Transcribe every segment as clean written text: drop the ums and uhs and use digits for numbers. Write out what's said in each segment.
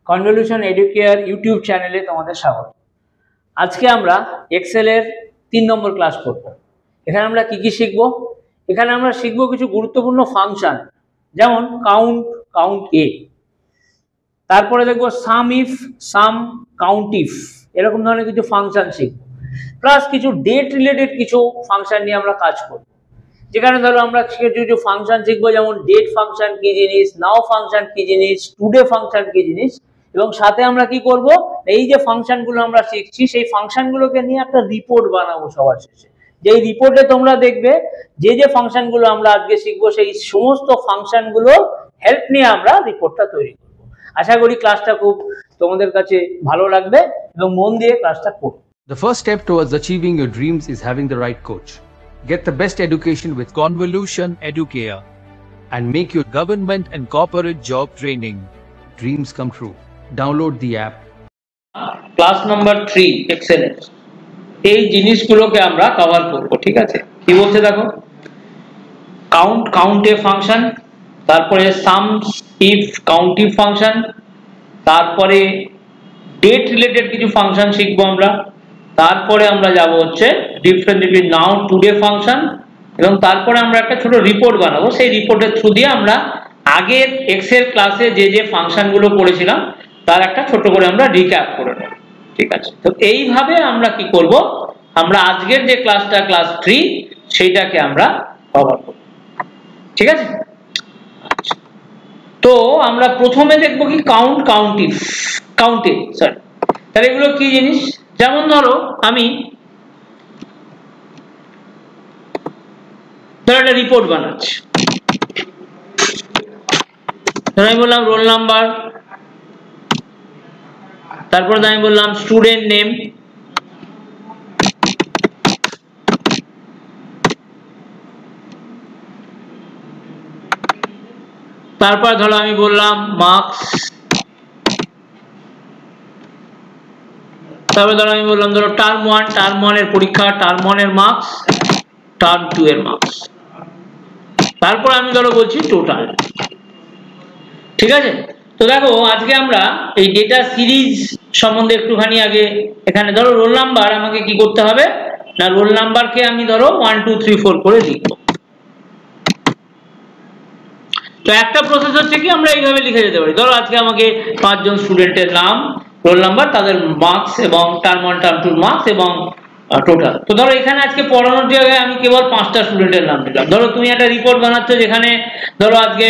Convolution educare YouTube চ্যানেলে তোমাদের স্বাগত। আজকে আমরা এক্সেলের 3 নম্বর ক্লাস করব। এখানে আমরা কি কি শিখব? এখানে আমরা শিখব কিছু গুরুত্বপূর্ণ ফাংশন, যেমন কাউন্ট এ, তারপরে দেখব সাম ইফ, সাম, কাউন্ট ইফ, এরকম ধরনের কিছু ফাংশন শিখব। প্লাস কিছু ডেট রিলেটেড কিছু ফাংশন নিয়ে আমরা কাজ করব। যেখানে ধরো আমরা কিছু ফাংশন শিখবো, যেমন ডেট ফাংশন কি জিনিস, নাও ফাংশন কি জিনিস, টুডে ফাংশন কি জিনিস, এবং সাথে আমরা কি করব, এই যে ফাংশনগুলো আমরা শিখছি সেই ফাংশনগুলোকে নিয়ে একটা রিপোর্ট বানাবো সবার শেষে। যেই রিপোর্টে তোমরা দেখবে যে ফাংশনগুলো আমরা আজকে শিখবো সেই সমস্ত ফাংশনগুলো হেল্প নিয়ে আমরা রিপোর্টটা তৈরি করব। আশা করি ক্লাসটা খুব তোমাদের কাছে ভালো লাগবে এবং মন দিয়ে ক্লাসটা করো। The first step towards achieving your dreams is having the right coach. Get the best education with Convolution Educare and make your government and corporate job training dreams come true. Download the app. Class number 3 excellence, এই জিনিসগুলোকে আমরা cover করব। ঠিক আছে, কি বলছে দেখো, count এ function, তারপরে সাম ইফ কাউন্ট ইফ ফাংশন, তারপরে ডেট রিলেটেড কিছু ফাংশন শিখবো আমরা, তারপরে আমরা যাব হচ্ছে ডিফারেন্স বিটুইন নাও টুডে ফাংশন, এবং তারপরে আমরা একটা ছোট রিপোর্ট বানাবো। সেই রিপোর্টের থ্রু দিয়ে আমরা আগের এক্সেল ক্লাসে যে ফাংশনগুলো পড়েছিলাম তার একটা ছোট করে আমরা রিক্যাপ করে নেব। ঠিক আছে, তো এইভাবে আমরা কি করব, আমরা আজকের যে ক্লাসটা ক্লাস 3 সেইটাকে আমরা কভার করব। ঠিক আছে, তো আমরা প্রথমে দেখব কি কাউন্টে সরি, তাহলে এগুলো কি জিনিস? যেমন ধরো আমি একটা রিপোর্ট বানাচ্ছি, আমি বললাম রোল নাম্বার, তারপর আমি বললাম স্টুডেন্ট নেম, তারপর ধরো আমি বললাম মার্কস, তারপর ধরো আমি বললাম ধরো টার্ম 1 এর পরীক্ষা, টার্ম 1 এর মার্কস, টার্ম 2 এর মার্কস, তারপর আমি ধরো বলছি টোটাল। ঠিক আছে, তো দেখো আজকে আমরা এই ডেটা সিরিজ সম্বন্ধে একটুখানি আগে, এখানে ধরো রোল নাম্বার আমাকে কি করতে হবে না, রোল নাম্বারকে আমি ধরো 1 2 3 4 করে লিখব। তো একটা প্রসেস হচ্ছে কি, আমরা এইভাবে লিখে যেতে পারি। ধরো আজকে আমাকে 5 জন স্টুডেন্টের নাম, রোল নাম্বার, তাদের মার্কস এবং টার্ম 1 টার্ম 2 মার্কস এবং টোটাল। তো ধরো এখানে আজকে পড়ানোর জায়গায় আমি কেবল 5টা স্টুডেন্টের নাম দিলাম। ধরো তুমি একটা রিপোর্ট বানাচ্ছ যেখানে ধরো আজকে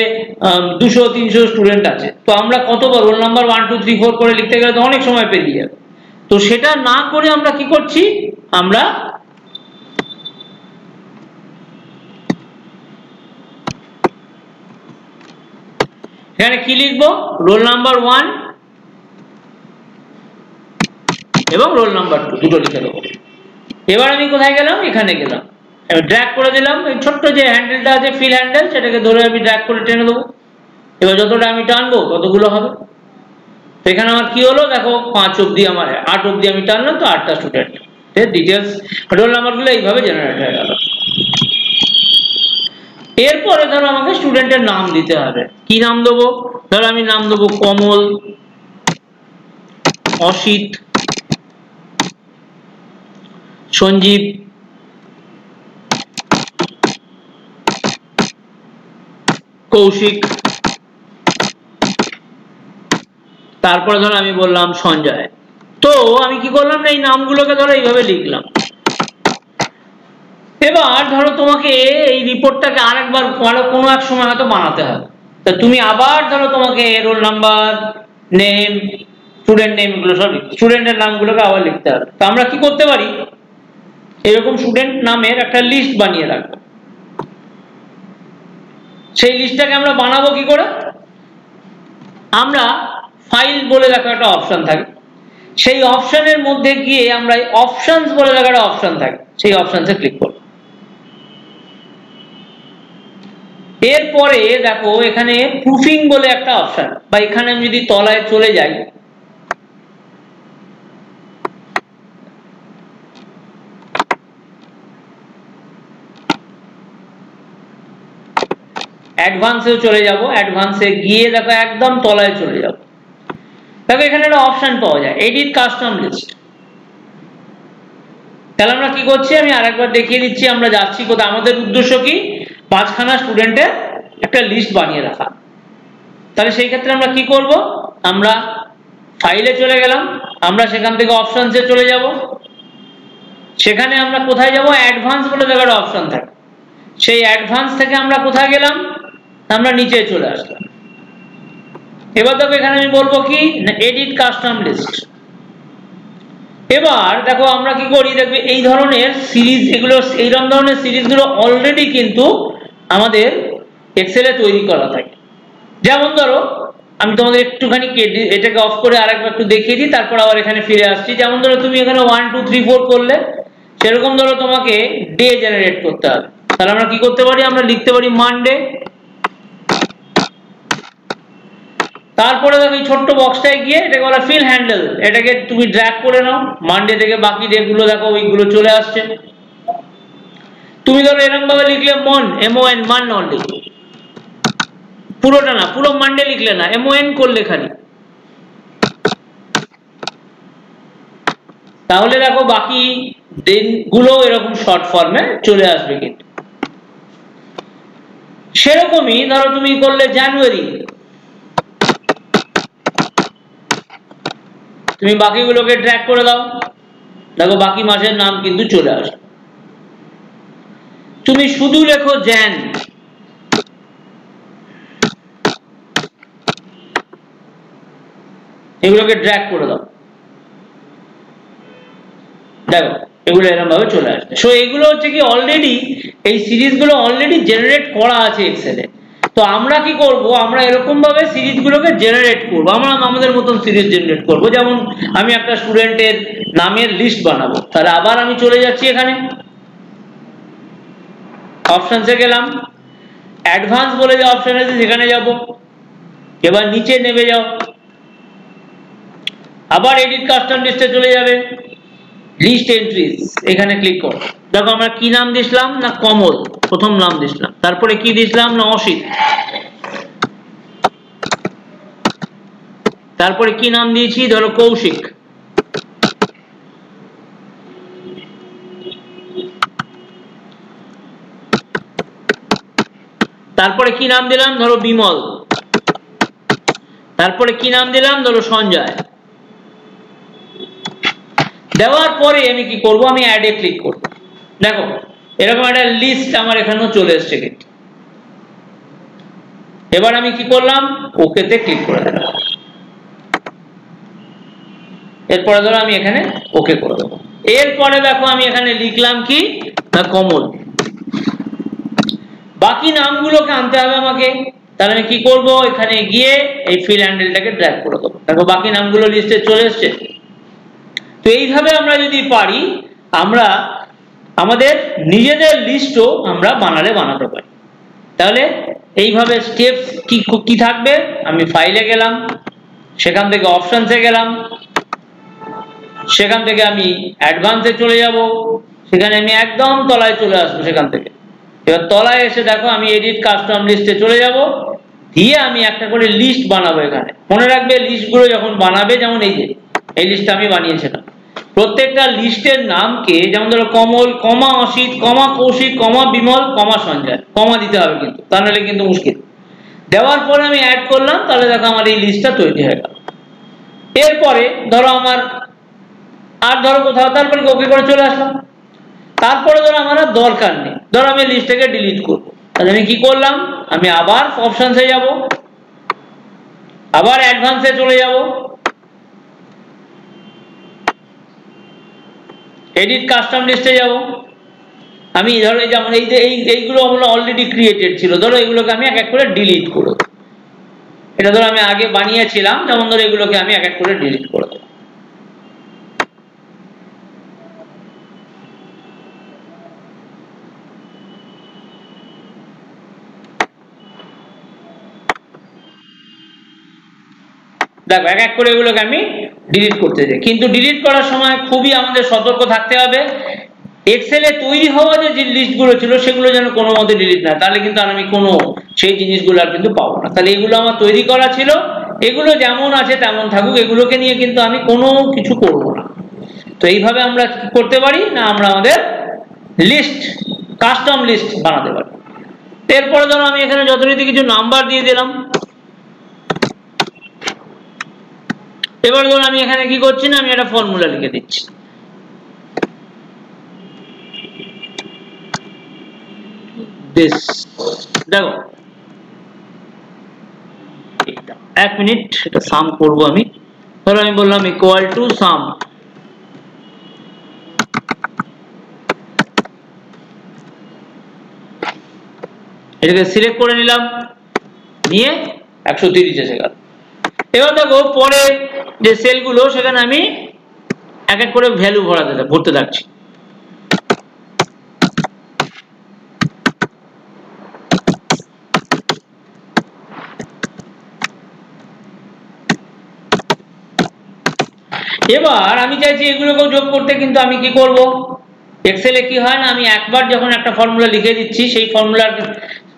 200 300 স্টুডেন্ট আছে, তো আমরা কতবার রোল নাম্বার 1 2 3 4 করে লিখতে গেলে তো অনেক সময় পেরিয়ে যাবে। তো সেটা না করে আমরা কি করছি, আমরা এখানে কি লিখবো, রোল নাম্বার 1 এবং রোল নাম্বার 2 দুটো লিখে দেবো। এবার আমি কোথায় গেলাম, এখানে গেলাম, ড্র্যাগ করে দিলাম, এই ছোট্ট যে হ্যান্ডেলটা আছে ফিল হ্যান্ডেল, সেটাকে ধরে আমি ড্র্যাগ করে টেনে দেবো। এবার যতটা আমি টানবো ততগুলো হবে। তো এখানে আমার কি হলো দেখো, 5 অবধি, আমার 8 অবধি আমি টানলাম, তো 8টা স্টুডেন্ট ডিটেলস রোল নাম্বারগুলো এইভাবে জেনারেট হয়ে গেল। এরপরে ধরো আমাকে স্টুডেন্টের নাম দিতে হবে। কি নাম দেবো? ধরো আমি নাম দেবো কমল, অসিত, সঞ্জীব, কৌশিক, তারপরে ধরো আমি বললাম সঞ্জয়। তো আমি কি করলাম না, এই নামগুলোকে ধরো এইভাবে লিখলাম। এবার ধরো তোমাকে এই রিপোর্টটাকে আরেকবার কোনো এক সময় হয়তো বানাতে হবে, তা তুমি আবার ধরো তোমাকে roll number, name, student name, এগুলো সব স্টুডেন্টের নামগুলোকে আবার লিখতে হবে। তো আমরা কি করতে পারি, এরকম স্টুডেন্ট নামের একটা লিস্ট বানিয়ে রাখবো। সেই লিস্টটাকে আমরা বানাবো কি করে, আমরা ফাইল বলে দেখো একটা অপশন থাকে, সেই অপশনের মধ্যে গিয়ে আমরা অপশনস বলে দেখো একটা অপশন থাকে, সেই অপশনসে ক্লিক করব। এরপরে দেখো এখানে প্রুফিং বলে একটা অপশন, বা এখানে আমি যদি তলায় চলে যাই, অ্যাডভান্সেও চলে যাব, অ্যাডভান্সে গিয়ে দেখো একদম তলায় চলে যাব, দেখো এখানে একটা অপশন পাওয়া যায় এডিট কাস্টম লিস্ট। তাহলে আমরা কি করছি, আমি আরেকবার দেখিয়ে দিচ্ছি আমরা যাচ্ছি কোথায়। আমাদের উদ্দেশ্য কি, 5খানা স্টুডেন্টের একটা লিস্ট বানিয়ে রাখা। তাহলে সেই ক্ষেত্রে আমরা কি করব, আমরা ফাইলে চলে গেলাম, আমরা সেখান থেকে অপশনসে চলে যাব, সেখানে আমরা কোথায় যাব, অ্যাডভান্স বলে দেখো একটা অপশন থাকে, সেই অ্যাডভান্স থেকে আমরা কোথায় গেলাম, আমরা নিচে চলে আসলাম। এবার দেখো এখানে আমি বলবো কি না এডিট কাস্টম লিস্ট। এবার দেখো আমরা কি করি, দেখবে এই ধরনের সিরিজ, এগুলো এইরকম ধরনের সিরিজগুলো অলরেডি কিন্তু আমাদের এক্সেলে তৈরি করা থাকে। যেমন ধরো আমি তোমাদের একটুখানি এটাকে অফ করে আরেকবার একটু দেখিয়ে দিই, তারপর আবার এখানে ফিরে আসছি। যেমন ধরো তুমি এখানে 1 2 3 4 করলে, সেরকম ধরো তোমাকে ডে জেনারেট করতে হবে। তাহলে আমরা কি করতে পারি, আমরা লিখতে পারি মানডে। তারপরে দেখো এই ছোট্ট বক্সটায় গিয়ে এটাকে বলা ফিল হ্যান্ডেল, এটাকে তুমি ড্র্যাগ করে নাও, মানডে থেকে বাকি ডে গুলো দেখো ওইগুলো চলে আসছে। তুমি ধরো এরকম ভাবে লিখলে মন, MON, মান অনলি, পুরোটা না, পুরো মানডে লিখলে না, MON করলে খালি, তাহলে দেখো বাকি দিনগুলো এরকম শর্ট ফর্মে চলে আসবে। কিন্তু সেরকমই ধরো তুমি করলে জানুয়ারি, তুমি বাকিগুলোকে ড্র্যাগ করে দাও, দেখো বাকি মাসের নাম কিন্তু চলে আসে। তুমি শুধু লেখো জ্যান, এগুলোকে ড্র্যাগ করে দাও, দেখো এগুলো এরকম ভাবে চলে আসবে। সো এগুলো হচ্ছে কি অলরেডি এই সিরিজগুলো অলরেডি জেনারেট করা আছে এক্সেলে। তো আমরা কি করব, আমরা এরকম ভাবে সিরিজগুলোকে জেনারেট করব, আমরা আমাদের মতন সিরিজ জেনারেট করব। যেমন আমি একটা স্টুডেন্টের নামের লিস্ট বানাবো, তাহলে আবার আমি চলে যাচ্ছি এখানে অপশনসে গেলাম, অ্যাডভান্স বলে যে অপশন আছে সেখানে যাব, এবার নিচে নেমে যাও, আবার এডিট কাস্টম লিস্টে চলে যাবে, লিস্ট এন্ট্রিজ এখানে ক্লিক করো। দেখো আমরা কি নাম দিছিলাম না কমল, প্রথম নাম দিছিলাম, তারপরে কি দিছিলাম না অসিত, তারপরে কি নাম দিয়েছি ধরো কৌশিক, তারপরে কি নাম দিলাম ধরো বিমল, তারপরে কি নাম দিলাম ধরো সঞ্জয়। দেওয়ার পরে আমি কি করব, আমি অ্যাড এ ক্লিক করব। দেখো এরকম একটা লিস্ট আমার এখানেও চলে এসেছে কিন্তু। এবার আমি কি করলাম, ওকেতে ক্লিক করে দিলাম, এরপরে ধরো আমি এখানে ওকে করে দেবো। এরপরে দেখো আমি এখানে লিখলাম কি না কমল, বাকি নামগুলোকে আনতে হবে আমাকে। তাহলে আমি কি করব, এখানে গিয়ে এই ফিল হ্যান্ডেলটাকে ড্র্যাগ করে দেবো, দেখো বাকি নামগুলো লিস্টে চলে এসেছে। তো এইভাবে আমরা যদি পারি, আমরা আমাদের নিজেদের লিস্টও আমরা বানাতে পারি। তাহলে এইভাবে স্টেপস কি থাকবে, আমি ফাইলে গেলাম, সেখান থেকে অপশনসে গেলাম, সেখান থেকে আমি অ্যাডভান্সে চলে যাব, সেখানে আমি একদম তলায় চলে আসবো। সেখান থেকে এবার তলায় এসে দেখো আমি এডিট কাস্টম লিস্টে চলে যাব, দিয়ে আমি একটা করে লিস্ট বানাবো। এখানে মনে রাখবে লিস্টগুলো যখন বানাবে, যেমন এই যে এই লিস্টটা আমি বানিয়েছিলাম, প্রত্যেকটা লিস্টের নামকে, যেমন ধরো কমল, কমা অসিত, কমা কৌশিক, কমা বিমল, কমা সঞ্জয়, কমা দিতে হবে কিন্তু, তা নাহলে কিন্তু মুশকিল। দেওয়ার পরে আমি অ্যাড করলাম, তাহলে দেখো আমার এই লিস্টটা তৈরি হয়ে গেল। এরপরে ধরো আমার আর ধরো কোথাও, তারপরে ওকে করে চলে আসলাম। তারপরে ধরো আমার আর দরকার নেই, ধরো আমি লিস্টটাকে ডিলিট করবো, তাহলে আমি কি করলাম, আমি আবার অপশনসে যাব, আবার অ্যাডভান্সে চলে যাব, এডিট কাস্টম লিস্টে যাব। আমি ধরো যেমন এই যে এইগুলো আমরা অলরেডি ক্রিয়েটেড ছিল, ধরো এগুলোকে আমি এক এক করে ডিলিট করব। এটা ধরো আমি আগে বানিয়েছিলাম, যেমন ধরো এগুলোকে আমি এক এক করে ডিলিট করে দেবো। দেখো এক এক করে এগুলোকে আমি ডিলিট করতে যাই, কিন্তু ডিলিট করার সময় খুবই আমাদের সতর্ক থাকতে হবে। এক্সেলে তৈরি হওয়া যে লিস্টগুলো ছিল সেগুলো যেন কোনো মতে ডিলিট না, তাহলে কিন্তু আর আমি কোনো সেই জিনিসগুলো আর কিন্তু পাবো না। তাহলে এগুলো আমার তৈরি করা ছিল, এগুলো যেমন আছে তেমন থাকুক, এগুলোকে নিয়ে কিন্তু আমি কোনো কিছু করব না। তো এইভাবে আমরা কি করতে পারি না, আমরা আমাদের লিস্ট, কাস্টম লিস্ট বানাতে পারি। এরপরে ধরো আমি এখানে যথারীতি কিছু নাম্বার দিয়ে দিলাম। এবার ধরো আমি এখানে কি করছি না, আমি একটা ফর্মুলা লিখে দিচ্ছি। দেখো 1 মিনিট, এটা সাম করব আমি। ধরো আমি বললাম ইকুয়াল টু সাম, এটাকে সিলেক্ট করে নিলাম, নিয়ে 130 এসে গেল। এবার দেখো পরে যে সেলগুলো, সেখানে আমি এক এক করে ভ্যালু ভরতে থাকছি। এবার আমি চাইছি এগুলোকেও যোগ করতে, কিন্তু আমি কি করব, এক্সেলে কি হয় না, আমি একবার যখন একটা ফর্মুলা লিখে দিচ্ছি, সেই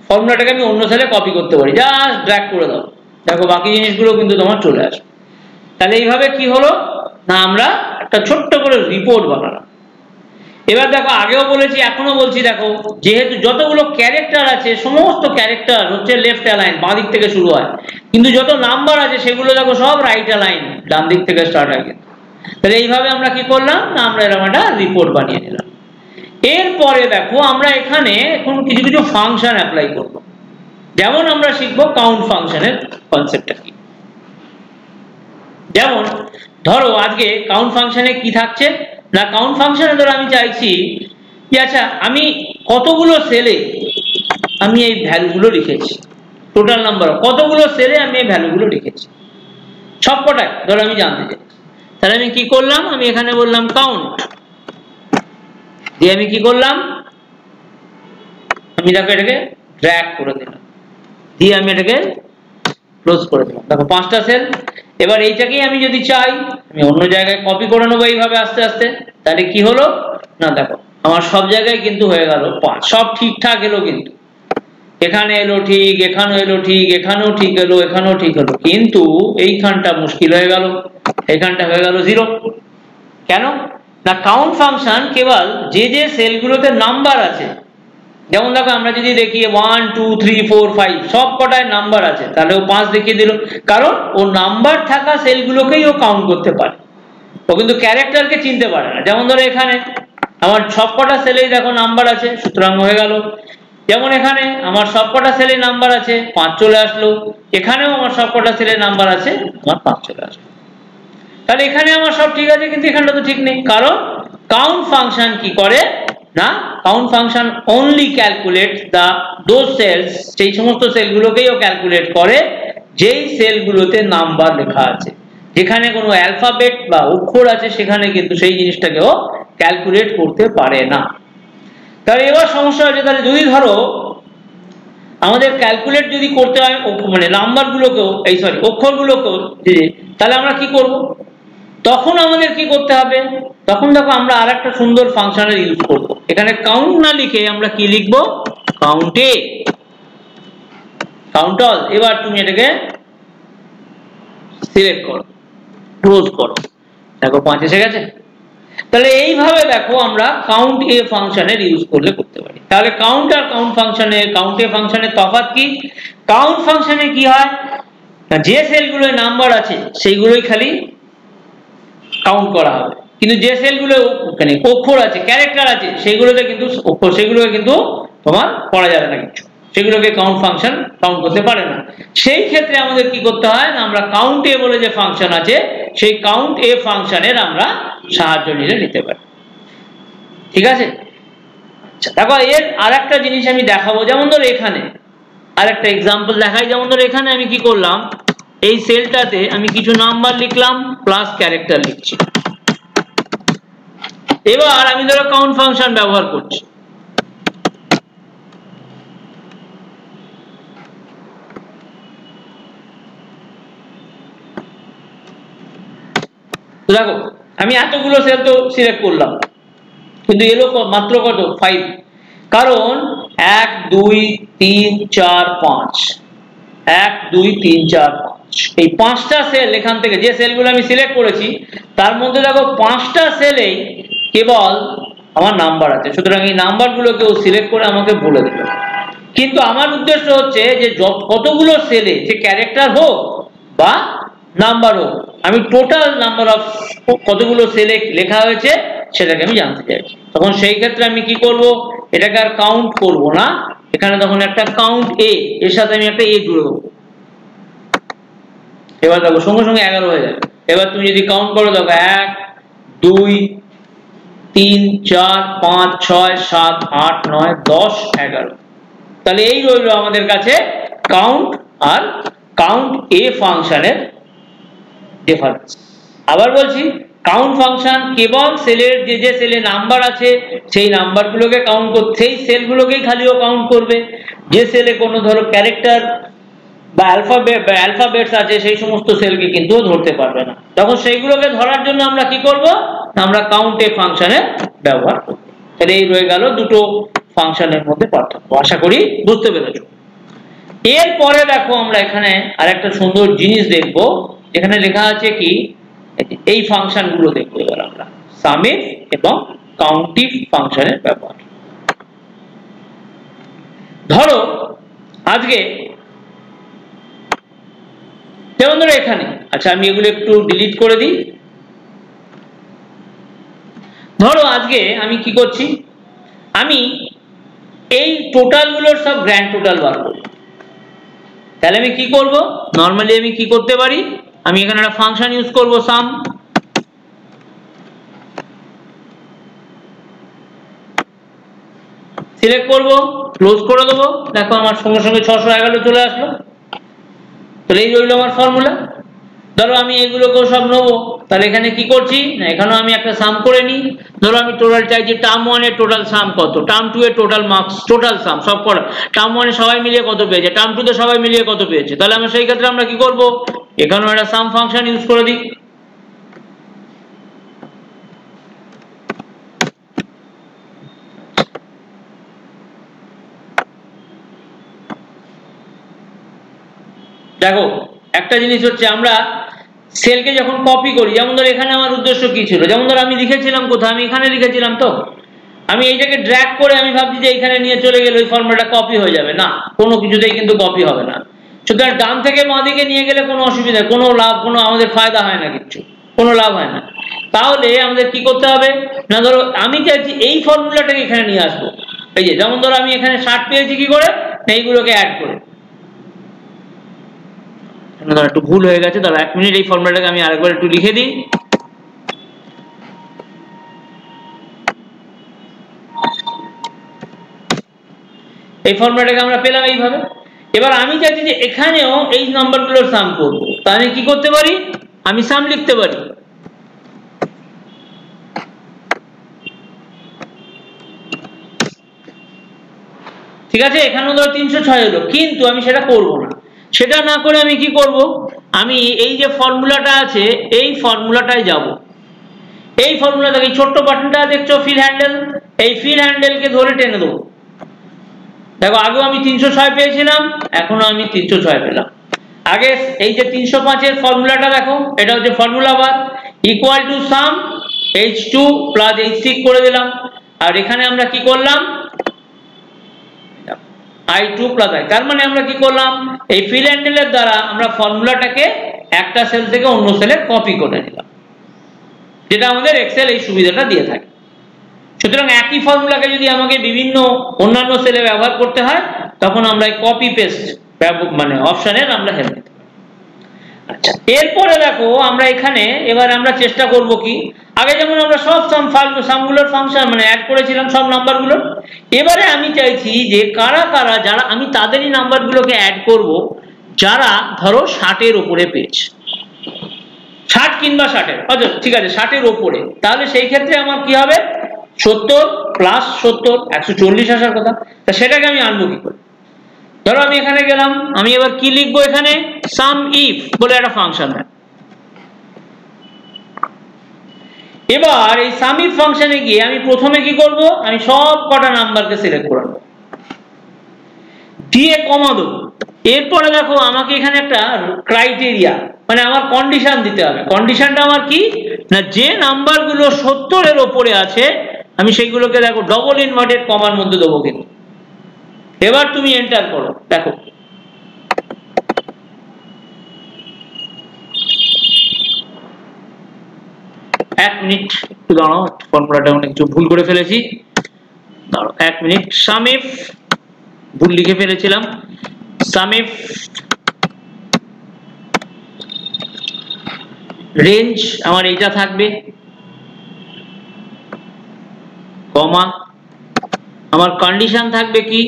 ফর্মুলাটাকে আমি অন্য সেলে কপি করতে পারি, জাস্ট ড্র্যাগ করে দাও, দেখো বাকি জিনিসগুলো কিন্তু তোমার চলে আসে। তাহলে এইভাবে কি হলো না, আমরা একটা ছোট্ট করে রিপোর্ট বানালাম। এবার দেখো আগেও বলেছি, এখনো বলছি, দেখো যেহেতু যতগুলো ক্যারেক্টার আছে, সমস্ত ক্যারেক্টার হচ্ছে লেফট অ্যালাইন, বাঁ দিক থেকে শুরু হয়, কিন্তু যত নাম্বার আছে সেগুলো দেখো সব রাইট অ্যালাইন, ডান দিক থেকে স্টার্ট হয়। তাহলে এইভাবে আমরা কি করলাম না, আমরা এরকম একটা রিপোর্ট বানিয়ে নিলাম। এরপরে দেখো আমরা এখানে এখন কিছু কিছু ফাংশন অ্যাপ্লাই করব। যেমন আমরা শিখবো কাউন্ট ফাংশনের কনসেপ্টটা কি। যেমন ধরো আজকে কাউন্ট ফাংশনে কি থাকছে না, কাউন্ট ফাংশনে ধরো আমি চাইছি যে আচ্ছা আমি কতগুলো সেলে আমি এই ভ্যালুগুলো লিখেছি, টোটাল নাম্বার কতগুলো সেলে আমি এই ভ্যালুগুলো লিখেছি, সবকটাই ধরো আমি জানতে চাই। তাহলে আমি কি করলাম, আমি এখানে বললাম কাউন্ট, দিয়ে আমি কি করলাম, আমি দেখো এটাকে ড্র্যাগ করে দিলাম, দিয়ে আমি এটাকে ক্লোজ করে দিলাম। দেখো 5টা সেল। এবার এইটাকেই আমি যদি চাই আমি অন্য জায়গায় কপি করে নেবো এইভাবে আস্তে আস্তে। তাহলে কি হলো না, দেখো আমার সব জায়গায় কিন্তু হয়ে গেল 5, সব ঠিকঠাক এলো, কিন্তু এখানে এলো ঠিক, এখানেও এলো ঠিক, এখানেও ঠিক এলো, এখানেও ঠিক এলো, কিন্তু এইখানটা মুশকিল হয়ে গেল, এইখানটা হয়ে গেল 0। কেন না, কাউন্ট ফাংশন কেবল যে যে সেলগুলোতে নাম্বার আছে, যেমন দেখো আমরা যদি দেখি 1 2 3 4 5 সব কটায় নাম্বার আছে, তাহলে ও 5 দেখিয়ে দিল, কারণ ও নাম্বার থাকা সেলগুলোকেই ও কাউন্ট করতে পারে, ও কিন্তু ক্যারেক্টারকে চিনতে পারে না। যেমন ধরো এখানে আমার সবকটা সেলেই দেখো নাম্বার আছে, সুতরাং হয়ে গেল। যেমন এখানে আমার সবকটা সেলে নাম্বার আছে, 5 চলে আসলো, এখানেও আমার সবকটা সেলে নাম্বার আছে, আমার 5 চলে আসলো। তাহলে এখানে আমার সব ঠিক আছে, কিন্তু এখানটা তো ঠিক নেই, কারণ কাউন্ট ফাংশন কি করে না, count function only calculate those cells, সেই সমস্ত সেলগুলোকেই ও ক্যালকুলেট করে যেই সেলগুলোতে নাম্বার লেখা আছে। যেখানে কোনো অ্যালফাবেট বা অক্ষর আছে সেখানে কিন্তু সেই জিনিসটাকে ও ক্যালকুলেট করতে পারে না। তাহলে এবার সমস্যা হচ্ছে, তাহলে যদি ধরো আমাদের ক্যালকুলেট যদি করতে হয় মানে নাম্বারগুলোকেও, এই সরি অক্ষরগুলোকেও, তাহলে আমরা কি করব, তখন আমাদের কি করতে হবে, তখন দেখো আমরা আরেকটা সুন্দর ফাংশনের ইউজ করব। এখানে কাউন্ট না লিখে আমরা কি লিখবো, কাউন্টে, কাউন্ট অল। এবার তুমি এটাকে সিলেক্ট করো, ক্লোজ করো, দেখো 5 এসে গেছে। তাহলে এইভাবে দেখো আমরা কাউন্ট এ ফাংশনের ইউজ করতে পারি। তাহলে কাউন্ট আর কাউন্ট ফাংশনে, কাউন্ট এ ফাংশনের তফাৎ কি, কাউন্ট ফাংশনে কি হয় যে সেলগুলোয় নাম্বার আছে সেইগুলোই খালি কাউন্ট করা হবে, কিন্তু যে সেলগুলো মানে অক্ষর আছে, ক্যারেক্টার আছে, সেগুলোতে কিন্তু অক্ষর, সেগুলোকে কিন্তু তোমার করা যাবে না কিছু, সেগুলোকে কাউন্ট ফাংশন কাউন্ট করতে পারে না। সেই ক্ষেত্রে আমাদের কি করতে হয় না, আমরা কাউন্ট এ বলে যে ফাংশন আছে, সেই কাউন্ট এ ফাংশনের আমরা সাহায্য নিতে পারি। ঠিক আছে, আচ্ছা দেখো এর আরেকটা জিনিস আমি দেখাবো। যেমন ধরো এখানে আরেকটা এক্সাম্পল দেখাই। যেমন ধরো এখানে আমি কি করলাম, এই সেলটাতে আমি কিছু নাম্বার লিখলাম প্লাস ক্যারেক্টার লিখছি। এবার আমি ধরো কাউন্ট ফাংশন ব্যবহার করছি। দেখো আমি এতগুলো সেল তো সিলেক্ট করলাম, কিন্তু এলো মাত্র কত 5, কারণ 1 2 3 4 5, 1 2 3 4 5 এই 5টা সেল এখান থেকে যে সেলগুলো আমি সিলেক্ট করেছি তার মধ্যে দেখো 5টা সেলেই কেবল আমার নাম্বার আছে, সুতরাং এই নাম্বারগুলোকেও সিলেক্ট করে আমাকে বলে দেবে। কিন্তু আমার উদ্দেশ্য হচ্ছে যে কতগুলো সেলে, যে ক্যারেক্টার হোক বা নাম্বার হোক, আমি টোটাল নাম্বার অফ কতগুলো সেলে লেখা হয়েছে সেটাকে আমি জানতে চাইছি। তখন সেই ক্ষেত্রে আমি কি করব, এটাকে আর কাউন্ট করব না, এখানে তখন একটা কাউন্ট এ এর সাথে আমি একটা এ জুড়ে দেবো। এবার দেখো সঙ্গে সঙ্গে 11 হয়ে যাবে। এবার তুমি যদি কাউন্ট করো দেখো 1 2 3 4 5 6 7 8 9 10 11। তাহলে এই রইল আমাদের কাছে কাউন্ট আর কাউন্ট এ ফাংশনের ডিফারেন্স। আবার বলছি, কাউন্ট ফাংশন কেবল সেলের যে সেলে নাম্বার আছে সেই নাম্বারগুলোকে কাউন্ট করতে, সেই সেলগুলোকেই খালিও কাউন্ট করবে। যে সেলে কোনো ধরো ক্যারেক্টার বা অ্যালফাবেটস আছে সেই সমস্ত সেলকে কিন্তু ধরতে পারবে না। তখন সেইগুলোকে ধরার জন্য আমরা কি করব, আমরা কাউন্ট এ ফাংশনের ব্যবহার করব। তাহলে এই রয়ে গেল দুটো ফাংশনের মধ্যে পার্থক্য। আশা করি বুঝতে পেরেছো। এরপরে দেখো আমরা এখানে আরেকটা সুন্দর জিনিস দেখব, এখানে লেখা আছে কি, এই ফাংশনগুলো দেখবো এবার আমরা, সামিফ এবং কাউন্টিভ ফাংশনের ব্যবহার। ধরো আজকে যেমন ধরো এখানে, আচ্ছা আমি এগুলো একটু ডিলিট করে দিই। ধরো আজকে আমি কি করছি, আমি এই টোটালগুলোর সব গ্র্যান্ড টোটাল বার করব। তাহলে আমি কি করব, নরমালি আমি কি করতে পারি, আমি এখানে একটা ফাংশন ইউজ করব, সাম। সিলেক্ট করব, ক্লোজ করে দেবো, দেখো আমার সঙ্গে সঙ্গে 611 চলে আসলো। তাহলে এই রইল আমার ফর্মুলা। ধরো আমি এগুলোকেও সব নেবো, তাহলে এখানে কি করছি না, এখানেও আমি একটা সাম করে নিই। ধরো আমি টোটাল চাইছি টার্ম 1 এর টোটাল সাম কত, টার্ম 2 এর টোটাল মার্কস, টোটাল সাম সব করা, টার্ম 1 এ সবাই মিলিয়ে কত পেয়েছে, টার্ম 2 তে সবাই মিলিয়ে কত পেয়েছে। তাহলে আমরা সেই ক্ষেত্রে আমরা কি করব, এখানেও একটা সাম ফাংশন ইউজ করে দিই। দেখো একটা জিনিস হচ্ছে, আমরা সেলকে যখন কপি করি, যেমন ধর এখানে আমার উদ্দেশ্য কি ছিল, যেমন ধর আমি লিখেছিলাম কোথাও, আমি এখানে লিখেছিলাম, তো আমি এইটাকে ড্র্যাগ করে আমি ভাবছি যে এখানে নিয়ে চলে গেলে ওই ফর্মুলাটা কপি হয়ে যাবে, না, কোনো কিছুতেই কিন্তু কপি হবে না। সুতরাং ডান থেকে বাঁ দিকে নিয়ে গেলে কোনো অসুবিধা, কোনো লাভ, কোনো আমাদের ফায়দা হয় না, কিচ্ছু কোনো লাভ হয় না। তাহলে আমাদের কি করতে হবে না, ধরো আমি চাইছি এই ফর্মুলাটাকে এখানে নিয়ে আসবো। এই যে যেমন ধরো আমি এখানে 60 পেয়েছি কি করে, এইগুলোকে অ্যাড করে। একটু ভুল হয়ে গেছে, দাঁড়া 1 মিনিট, এই ফর্মুলাটাকে আমি আরেকবার একটু লিখে দিই। এই ফর্মুলাটাকে আমরা পেলাম এইভাবে। এবার আমি চাইছি যে এখানেও এই নাম্বারগুলোর সাম করব, তাহলে আমি কি করতে পারি, আমি সাম লিখতে পারি। ঠিক আছে, এখানেও ধরো 306 হলো, কিন্তু আমি সেটা করব না। সেটা না করে আমি কি করব, আমি এই যে ফর্মুলাটা আছে এই ফর্মুলাটায় যাব। এই ফর্মুলাটাকে, ছোট্ট বাটনটা দেখছো ফিল হ্যান্ডেল, এই ফিল হ্যান্ডেলকে ধরে টেনে দেবো। দেখো আগেও আমি 306 পেয়েছিলাম, এখনো আমি 306 পেলাম। আগে এই যে 305 এর ফর্মুলাটা দেখো, এটা হচ্ছে formula bar, equal to some h2 plus h6 করে দিলাম। আর এখানে আমরা কি করলাম, i2 প্লাস i, তার মানে আমরা কি করলাম, এই ফিল হ্যান্ডেলের দ্বারা আমরা ফর্মুলাটাকে একটা সেল থেকে অন্য সেলে কপি করে নিলাম, যেটা আমাদের এক্সেল এই সুবিধাটা দিয়ে থাকে। সুতরাং একই ফর্মুলাকে যদি আমাকে বিভিন্ন অন্যান্য সেলে ব্যবহার করতে হয়, তখন আমরা এই কপি পেস্ট মানে অপশনের আমরা হেল্প নিতে পারি। আচ্ছা, এরপরে দেখো আমরা এখানে এবার আমরা চেষ্টা করব কি, আগে যেমন আমরা সব সামগুলোর ফাংশন মানে অ্যাড করেছিলাম সব নাম্বারগুলো, এবারে আমি চাইছি যে কারা কারা, যারা আমি তাদেরই নাম্বারগুলোকে অ্যাড করব যারা ধরো 60 এর উপরে পেয়েছে, 60 কিংবা 60-এর, আচ্ছা ঠিক আছে 60 এর উপরে। তাহলে সেই ক্ষেত্রে আমার কি হবে, 70 প্লাস 70 140 আসার কথা। তা সেটাকে আমি আনবো কি করে, ধরো আমি এখানে গেলাম, আমি এবার কি লিখবো, এখানে সাম ইফ বলে একটা ফাংশন হয়। এবার এই সাম ইফ ফাংশনে গিয়ে আমি প্রথমে কি করব, আমি সব কটা নাম্বারকে সিলেক্ট করে নেব, দিয়ে কমা দেবো। এরপরে দেখো আমাকে এখানে একটা ক্রাইটেরিয়া মানে আমার কন্ডিশন দিতে হবে। কন্ডিশনটা আমার কি না, যে নাম্বারগুলো 70-এর ওপরে আছে আমি সেইগুলোকে দেখো ডবল ইনভার্টেড কমার মধ্যে দেবো কিন্তু। এবার তুমি এন্টার করো, দেখো এক মিনিট একটু দাঁড়াও, ফর্মুলাটা অনেক কিছু ভুল করে ফেলেছি, দাঁড়াও 1 মিনিট। সামিফ ভুল লিখে ফেলেছিলাম, সামিফ রেঞ্জ আমার এইটা থাকবে, কমা আমার কন্ডিশন থাকবে কি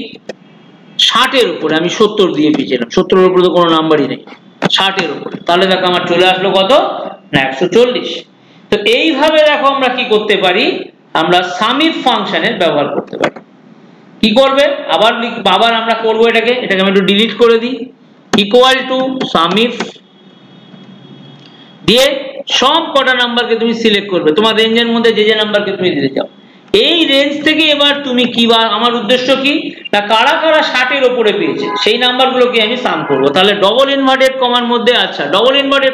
60-এর উপরে, আমি 70 দিয়ে পেয়েছিলাম, 70-এর উপরে তো কোনো নাম্বারই নেই, 60-এর উপরে, তাহলে দেখো আমার চলে আসলো কত না 140। তো এইভাবে দেখো আমরা কি করতে পারি, আমরা সামিফ ফাংশনের ব্যবহার করতে পারি। কি করবে আবার আমরা করবো এটাকে আমি একটু ডিলিট করে দিই, ইকুয়াল টু সামিফ দিয়ে সব কটা নাম্বারকে তুমি সিলেক্ট করবে তোমার রেঞ্জের মধ্যে যে নাম্বারকে তুমি দিতে চাও। এই রেঞ্জ থেকে এবার তুমি কি বা আমার উদ্দেশ্য কি না কারা কারা 60-এর উপরে পেয়েছে সেই নাম্বারগুলোকে আমি সাম করব। তাহলে ডবল ইনভার্টেড কমার মধ্যে, আচ্ছা ডবল ইনভার্টেড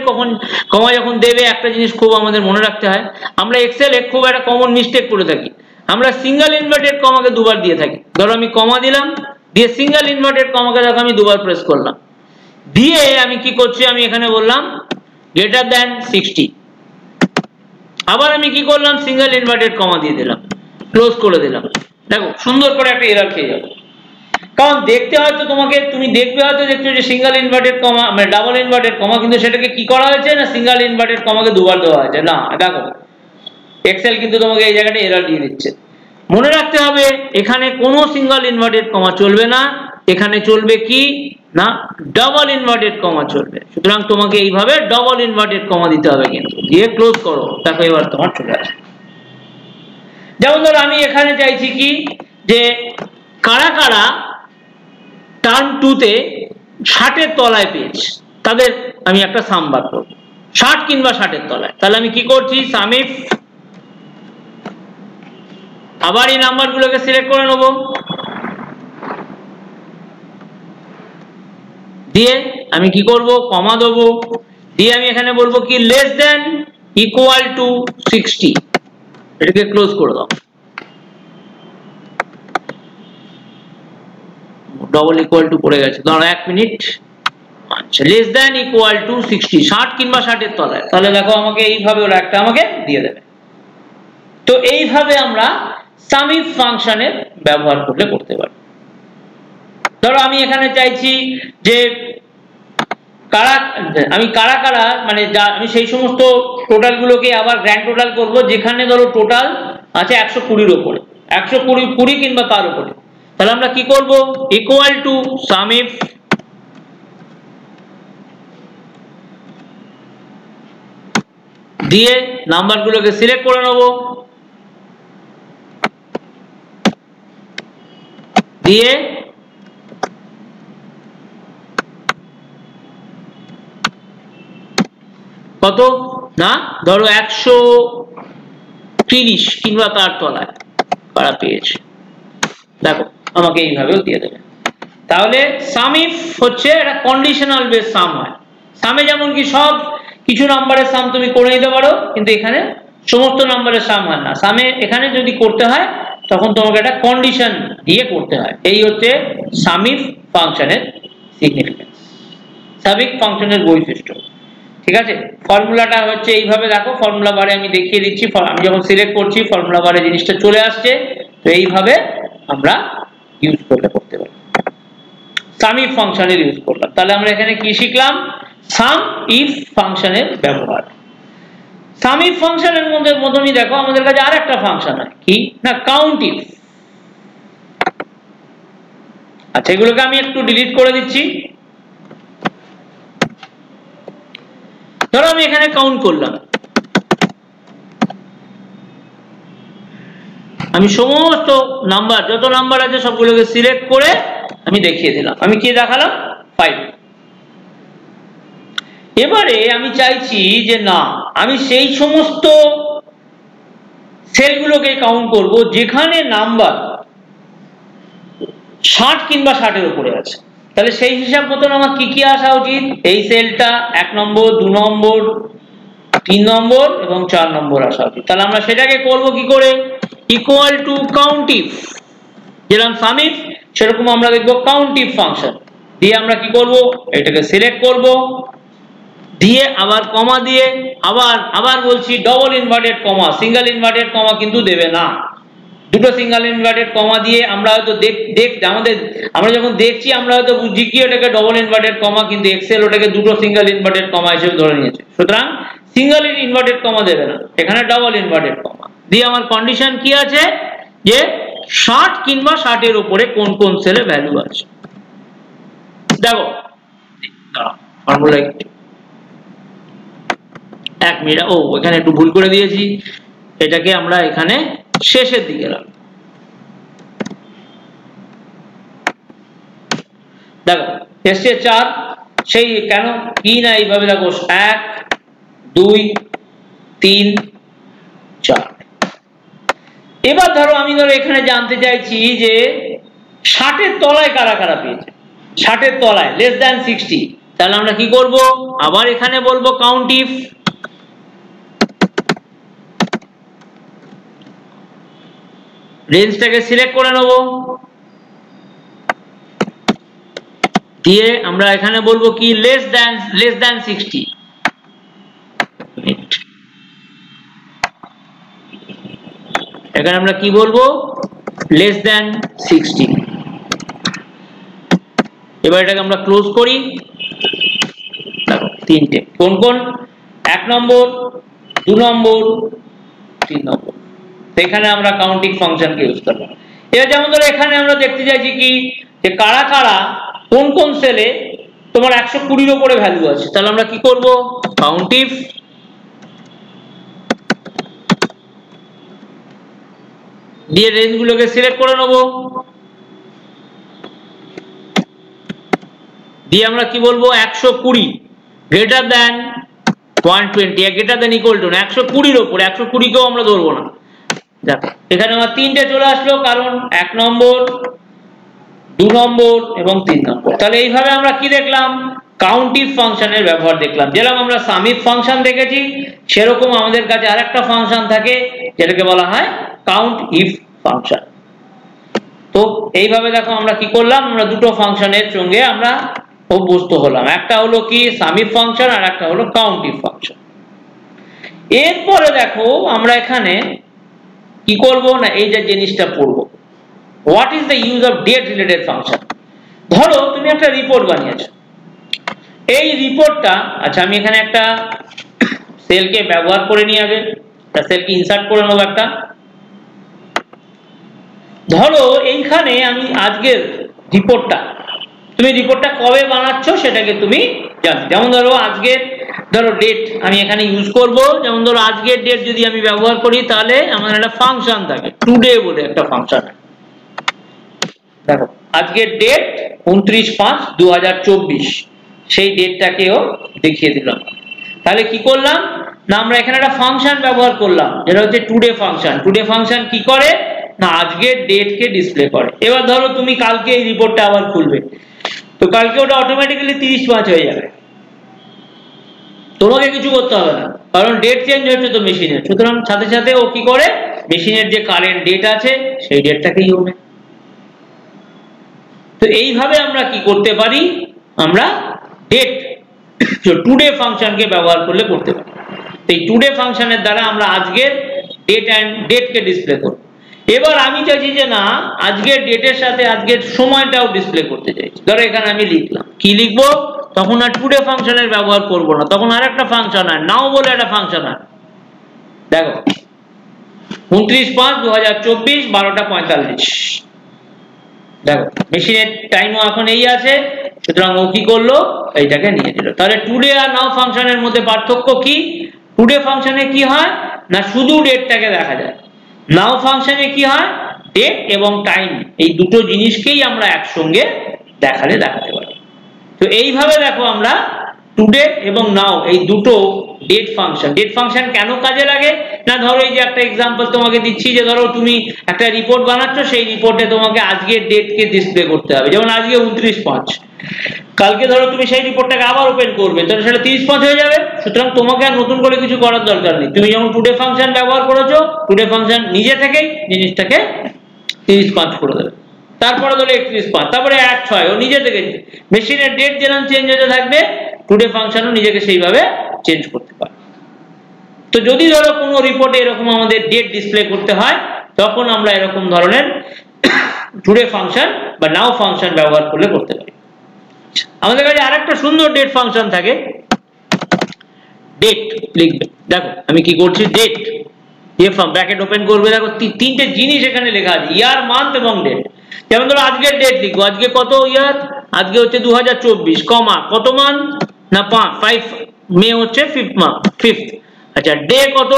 কমা যখন দেবে একটা জিনিস খুব আমাদের মনে রাখতে হয়, আমরা এক্সেলে খুব একটা কমন মিস্টেক করে থাকি, আমরা সিঙ্গেল ইনভার্টেড কমাকে দুবার দিয়ে থাকি। ধরো আমি কমা দিলাম, দিয়ে সিঙ্গেল ইনভার্টেড কমাকে দেখো আমি দুবার প্রেস করলাম, দিয়ে আমি কি করছি আমি এখানে বললাম গ্রেটার দ্যান 60, আবার আমি কি করলাম সিঙ্গেল ইনভার্টেড কমা দিয়ে দিলাম, ক্লোজ করে দিলাম। দেখো সুন্দর করে একটা এরর খেয়ে যাবে, কারণ দেখতে হয়তো তুমি দেখবে হয়তো দেখছো যে সিঙ্গেল ইনভার্টেড কমা মানে ডাবল ইনভার্টেড কমা, কিন্তু সেটাকে কি করা হয়েছে না সিঙ্গেল ইনভার্টেড কমাকে দুবার দেওয়া হয়েছে। না দেখো এক্সেল কিন্তু তোমাকে এই জায়গাটা এরর দিয়ে দিচ্ছে। মনে রাখতে হবে এখানে কোনো সিঙ্গেল ইনভার্টেড কমা চলবে না, এখানে চলবে কি না ডাবল ইনভার্টেড কমা চলবে। সুতরাং তোমাকে এইভাবে ডাবল ইনভার্টেড কমা দিতে হবে কিন্তু, দিয়ে ক্লোজ করো, দেখো এবার তোমার চলে আসবে। যেমন ধরো আমি এখানে চাইছি কি যে কারা কারা টার্ম 2-তে 60-এর তলায় পেয়েছে তাদের আমি একটা সাম বার করব, 60 কিংবা 60-এর তলায়। তাহলে আমি কি করছি সামিফ, আবার এই নাম্বারগুলোকে সিলেক্ট করে নেব, দিয়ে আমি কি করব কমা দেব, দিয়ে আমি এখানে বলবো কি লেস দেন ইকুয়াল টু 60, এটাকে ক্লোজ করে দাও, ডবল ইকুয়াল টু পড়ে গেছে, দাঁড়াও 1 মিনিট। আচ্ছা লেস দেন ইকুয়াল টু 60, 60 কিংবা 60-এর তলায়, তাহলে দেখো আমাকে এইভাবে ওরা একটা আমাকে দিয়ে দেবে। তো এইভাবে আমরা সামিফ ফাংশনের ব্যবহার করতে পারি। ধরো আমি এখানে চাইছি যে আমি কারা কারা মানে আমি সেই সমস্ত টোটাল গুলোকে আবার গ্র্যান্ড টোটাল করব যেখানে ধরো টোটাল আছে 120-এর উপরে, 120 কিংবা তার উপরে। তাহলে আমরা কি করব ইকুয়াল টু সামিফ দিয়ে নাম্বারগুলোকে সিলেক্ট করে নেব, দিয়ে কত না ধরো 130 কিংবা তার তলায় কারা পেয়েছে, দেখো আমাকে এইভাবেও দিয়ে দেবে। তাহলে সামিফ হচ্ছে একটা কন্ডিশনাল বেস সাম হয়। সামে যেমন কি সব কিছু নাম্বারের সাম তুমি করে নিতে পারো, কিন্তু এখানে সমস্ত নাম্বারের সাম হয় না। সামে এখানে যদি করতে হয় তখন তোমাকে একটা কন্ডিশন দিয়ে করতে হয়। এই হচ্ছে সামিফ ফাংশনের সিগনিফিকেন্স, সামিফ ফাংশনের বৈশিষ্ট্য। ঠিক আছে, ফর্মুলাটা হচ্ছে এইভাবে, দেখো ফর্মুলা বারে আমি দেখিয়ে দিচ্ছি, আমি যখন সিলেক্ট করছি ফর্মুলা বারে জিনিসটা চলে আসছে। তো এইভাবে আমরা ইউজ করতে পারি, সামিফ ফাংশনের ইউজ করলাম। তাহলে আমরা এখানে কি শিখলাম, সাম ইফ ফাংশনের ব্যবহার। সামিফ ফাংশনের মধ্যেই দেখো আমাদের কাছে আর একটা ফাংশন হয় কি না কাউন্ট ইফ। আচ্ছা এগুলোকে আমি একটু ডিলিট করে দিচ্ছি। ধরো আমি এখানে কাউন্ট করলাম, আমি সমস্ত নাম্বার যত নাম্বার আছে সবগুলোকে সিলেক্ট করে আমি দেখিয়ে দিলাম, আমি কি দেখালাম 5। এবারে আমি চাইছি যে না আমি সেই সমস্ত সেলগুলোকে কাউন্ট করব যেখানে নাম্বার 60 কিংবা 60-এর উপরে আছে। তাহলে সেই হিসাব মতন আমার কি কি আসা উচিত, এই সেলটা 1 নম্বর 2 নম্বর 3 নম্বর এবং 4 নম্বর আসা উচিত। তাহলে আমরা সেটাকে করব কি করে, ইকুয়াল টু কাউন্টিভ, যেরকম সামিফ সেরকম আমরা দেখব কাউন্টিভ ফাংশন দিয়ে আমরা কি করব, এটাকে সিলেক্ট করব, দিয়ে আবার কমা দিয়ে আবার বলছি double inverted comma, single inverted comma কিন্তু দেবে না, দুটো সিঙ্গেল ইনভার্টেড কমা দিয়ে আমরা হয়তো আমরা যখন দেখছি আমরা হয়তো বুঝছি কি ওটাকে ডবল ইনভার্টেড কমা, কিন্তু এক্সেল ওটাকে দুটো সিঙ্গেল ইনভার্টেড কমা হিসেবে ধরে নিয়েছে। সুতরাং সিঙ্গেল ইনভার্টেড কমা দেবে না, এখানে ডবল ইনভার্টেড কমা দিয়ে আমার কন্ডিশন কি আছে যে 60 কিংবা 60 এর উপরে কোন কোন সেলে ভ্যালু আছে। দেখো ফর্মুলা 1 মিনিট, এখানে একটু ভুল করে দিয়েছি, এটাকে আমরা এখানে শেষের দিকে রাখবো। দেখো এসছে 4, সেই কেন কি না এইভাবে দেখো 1 2 3 4। এবার ধরো আমি এখানে জানতে চাইছি যে 60 এর তলায় কারা কারা পেয়েছে, 60 এর তলায় লেস দ্যান 60, তাহলে আমরা কি করব, আবার এখানে বলবো কাউন্টিভ, রেঞ্জটাকে সিলেক্ট করে নেব, দিয়ে আমরা এখানে বলবো কি লেস দ্যান 60, এখানে আমরা কি বলবো লেস দ্যান 60। এবার এটাকে আমরা ক্লোজ করি, দেখো তিনটে কোন কোন, 1 নম্বর 2 নম্বর 3 নম্বর, এখানে আমরা কাউন্টিং ফাংশনকে ইউজ করব। এবার যেমন ধরো এখানে আমরা দেখতে চাইছি কি যে কারা কারা কোন কোন সেলে তোমার 120 এর উপরে ভ্যালু আছে, তাহলে আমরা কি করব, কাউন্টিভ দিয়ে রেঞ্জ গুলোকে সিলেক্ট করে নেব, দিয়ে আমরা কি বলবো 120 greater than 120, greater than equal to 120 এর উপরে, 120 কেও আমরা ধরবো না। দেখো এখানে আমার তিনটে চলে আসলো, কারণ 1 নম্বর 2 নম্বর এবং 3 নম্বর। তাহলে এইভাবে আমরা কি দেখলাম, কাউন্টিভ ফাংশনের ব্যবহার দেখলাম। যেরকম আমরা সামিফ ফাংশন দেখেছি, সেরকম আমাদের কাছে আরেকটা ফাংশন থাকে যেটাকে বলা হয় কাউন্ট ইফ ফাংশন। তো এইভাবে দেখো আমরা কি করলাম, আমরা দুটো ফাংশনের সঙ্গে আমরা অভ্যস্ত হলাম, একটা হলো কি সামিফ ফাংশন আর একটা হলো কাউন্টিভ ফাংশন। এরপরে দেখো আমরা এখানে কি করব না, এই যে জিনিসটা পড়ব, what is the use of date related function. ধরো তুমি একটা রিপোর্ট বানিয়েছো, এই রিপোর্টটা, আচ্ছা আমি এখানে একটা সেলকে ব্যবহার করে নিই, আগে একটা সেলকে ইনসার্ট করে নেব একটা। ধরো এইখানে আমি আজকের রিপোর্টটা, তুমি রিপোর্টটা কবে বানাচ্ছ সেটাকে তুমি জানো, যেমন ধরো ডেট আমি এখানে ইউজ করব, যেমন ধরো আজকের ডেট যদি আমি ব্যবহার করি তাহলে আমার একটা ফাংশন থাকে টুডে বলে একটা ফাংশন। দেখো আজকের ডেট 29/5/2024, সেই ডেটটাকেও দেখিয়ে দিলাম। তাহলে কি করলাম না, আমরা এখানে একটা ফাংশন ব্যবহার করলাম যেটা হচ্ছে টুডে ফাংশন। টুডে ফাংশন কি করে না, আজকের ডেটকে ডিসপ্লে করে। এবার ধরো তুমি কালকে এই রিপোর্টটা আবার খুলবে, তো কালকে ওটা অটোমেটিক্যালি 30/5 হয়ে যাবে, তোমাকে কিছু করতে হবে না, কারণ ডেট চেঞ্জ হচ্ছে তো মেশিনের। সুতরাং সাথে সাথে ও কি করে, মেশিনের যে কারেন্ট ডেট আছে সেই ডেটটাকেই হবে। তো এইভাবে আমরা কি করতে পারি, আমরা ডেট টুডে ফাংশনকে ব্যবহার করলে করতে পারি। এই টুডে ফাংশনের দ্বারা আমরা আজকের ডেট এন্ড ডেটকে ডিসপ্লে করব। এবার আমি চাইছি যে না, আজকের ডেটের সাথে আজকের সময়টাও ডিসপ্লে করতে চাইছি। ধরো এখানে আমি লিখলাম, কি লিখবো, তখন আর টুডে ফাংশনের ব্যবহার করব না, তখন আরেকটা ফাংশন হয় নাও বলে একটা ফাংশন হয়। দেখো 29/5/2024 12:45, দেখো মেশিনের টাইমও এখন এই আছে, সুতরাং ও কি করলো, এইটাকে নিয়ে দিল। তাহলে টুডে আর নাও ফাংশনের মধ্যে পার্থক্য কি, টুডে ফাংশনে কি হয় না শুধু ডেটটাকে দেখা যায়, নাও ফাংশনে কি হয় ডেট এবং টাইম এই দুটো জিনিসকেই আমরা একসঙ্গে দেখাতে পারি। তো এইভাবে দেখো আমরা টুডে এবং নাও এই দুটো ডেট ফাংশন কেন কাজে লাগে না, ধরো এই যে একটা এক্সাম্পল তোমাকে দিচ্ছি, যে ধরো তুমি একটা রিপোর্ট বানাচ্ছ, সেই রিপোর্টে তোমাকে আজকের ডেটকে ডিসপ্লে করতে হবে, যেমন আজকে 29/5, কালকে ধরো তুমি সেই রিপোর্টটাকে আবার ওপেন করবে, তাহলে সেটা 30 হয়ে যাবে। সুতরাং তোমাকে আর নতুন করে কিছু করার দরকার নেই। তুমি যেমন টুডে ফাংশন ব্যবহার করেছো, টুডে ফাংশন নিজে থেকেই জিনিসটাকে 30 করে দেবে। তারপরে ধরো 31, তারপরে 1/6 ও নিজে থেকে। মেশিনের ডেট যেরকম চেঞ্জ হতে থাকবে, টুডে ফাংশনও নিজেকে সেইভাবে চেঞ্জ করতে পারে। তো যদি ধরো কোনো রিপোর্টে এরকম আমাদের ডেট ডিসপ্লে করতে হয়, তখন আমরা এরকম ধরনের টুডে ফাংশন বা নাও ফাংশন ব্যবহার করলে করতে পারি। আমাদের কাছে আরেকটা সুন্দর ডেট ফাংশন থাকে। ডেট লিখবে, দেখো আমি কি করছি, ডেট ব্র্যাকেট ওপেন করবে, দেখো তিনটে জিনিস এখানে লেখা আছে, ইয়ার, মান্থ এবং ডেট। যেমন ধরো আজকের ডেট লিখবো, আজকে কত ইয়ার, আজকে হচ্ছে 2024, কমা কত মান্থ না 5 মে হচ্ছে 5th। আচ্ছা ডে কত,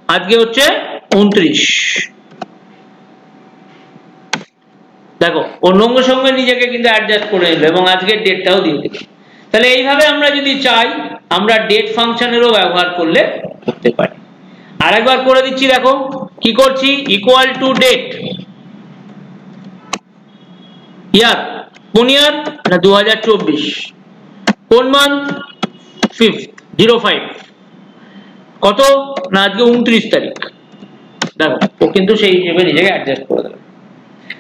আজকে হচ্ছে 29। দেখো ওর সঙ্গে সঙ্গে নিজেকে কিন্তু অ্যাডজাস্ট করে নিল এবং আজকের ডেটটাও দিয়ে দিল। তাহলে এইভাবে আমরা যদি চাই, আমরা ডেট ফাংশনেরও ব্যবহার করলে করতে পারি। আরেকবার করে দিচ্ছি, দেখো কি করছি, ইকুয়াল টু ডেট, ইয়ার, কোন ইয়ার না 2024, কোন মান্থ 5th 05, কত না আজকে 29 তারিখ। দেখো ও কিন্তু সেই হিসেবে নিজেকে অ্যাডজাস্ট করে দেবে।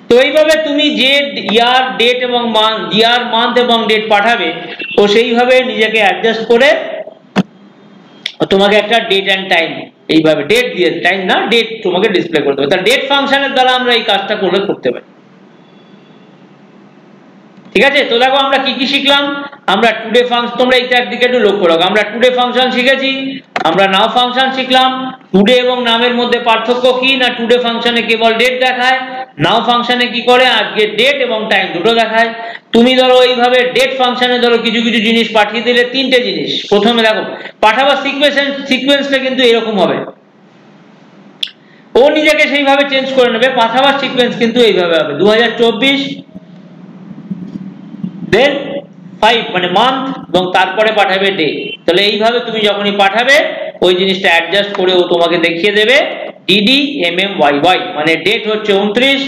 তো এইভাবে তুমি যে ইয়ার, ডেট এবং মান্থ, ইয়ার, মান্থ এবং ডেট পাঠাবে, ও সেইভাবে নিজেকে অ্যাডজাস্ট করে তোমাকে একটা ডেট এন্ড টাইম, এইভাবে ডেট দিয়ে, টাইম না ডেট তোমাকে ডিসপ্লে করতে হবে। তাহলে ডেট ফাংশনের দ্বারা আমরা এই কাজটা করতে পারি। ঠিক আছে, তো দেখো আমরা কি কি শিখলাম। আমরা টুডে ফাংশন, তোমরা এইটার দিকে একটু লক্ষ্য রাখো, আমরা টুডে ফাংশন শিখেছি, আমরা নাও ফাংশন শিখলাম। টুডে এবং নামের মধ্যে পার্থক্য কি না, টুডে ফাংশনে কেবল ডেট দেখায়, নাও ফাংশনে কি করে আজকে ডেট এবং টাইম দুটো দেখায়। তুমি ধরো এইভাবে ডেট ফাংশনে ধরো কিছু কিছু জিনিস পাঠিয়ে দিলে, তিনটে জিনিস। প্রথমে দেখো পাঠাবার সিকোয়েন্সটা কিন্তু এরকম হবে, ও নিজেকে সেইভাবে চেঞ্জ করে নেবে। পাঠাবার সিকোয়েন্স কিন্তু এইভাবে হবে, 2024 দেন 5 মানে মান্থ এবং তারপরে পাঠাবে ডে। তাহলে এইভাবে তুমি যখনই পাঠাবে, ওই জিনিসটা অ্যাডজাস্ট করে ও তোমাকে দেখিয়ে দেবে ডিডি MMYY, মানে ডেট হচ্ছে 29,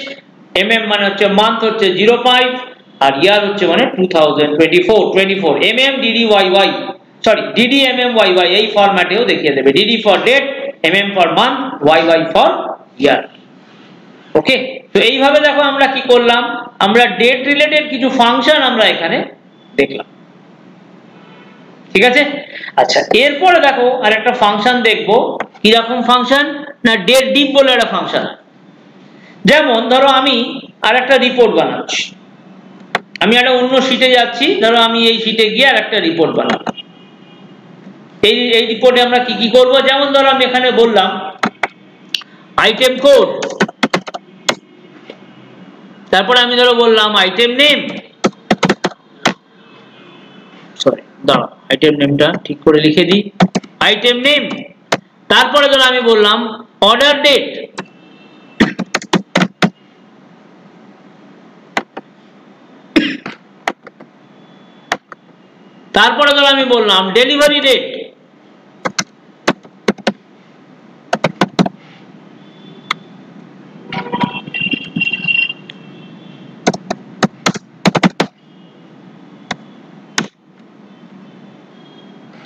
MM মানে হচ্ছে মান্থ হচ্ছে 05, আর ইয়ার হচ্ছে মানে 2024 DDYY, সরি DD MMYY, এই ফরম্যাটেও দেখিয়ে দেবে, DD for date, MM for month, YY for year. Okay, তো এইভাবে দেখো আমরা কি করলাম, আমরা ডেট রিলেটেড কিছু ফাংশন আমরা এখানে দেখলাম। ঠিক আছে, আচ্ছা এরপরে দেখো আরেকটা ফাংশন দেখবো, কিরকম ফাংশন না ডেট ডিপ বলে একটা ফাংশন। যেমন ধরো আমি আরেকটা রিপোর্ট বানাচ্ছি, আমি একটা অন্য শীটে যাচ্ছি, ধরো আমি এই শীটে গিয়ে আরেকটা রিপোর্ট বানাবো। এই রিপোর্টে আমরা কি কি করব, যেমন ধরো আমি এখানে বললাম আইটেম কোড, তারপরে আমি ধরো বললাম আইটেম নেম, সরি দাঁড়াও আইটেম নেমটা ঠিক করে লিখে দিই, আইটেম নেম। তারপরে ধরো আমি বললাম অর্ডার ডেট, তারপরে ধরো আমি বললাম ডেলিভারি ডেট,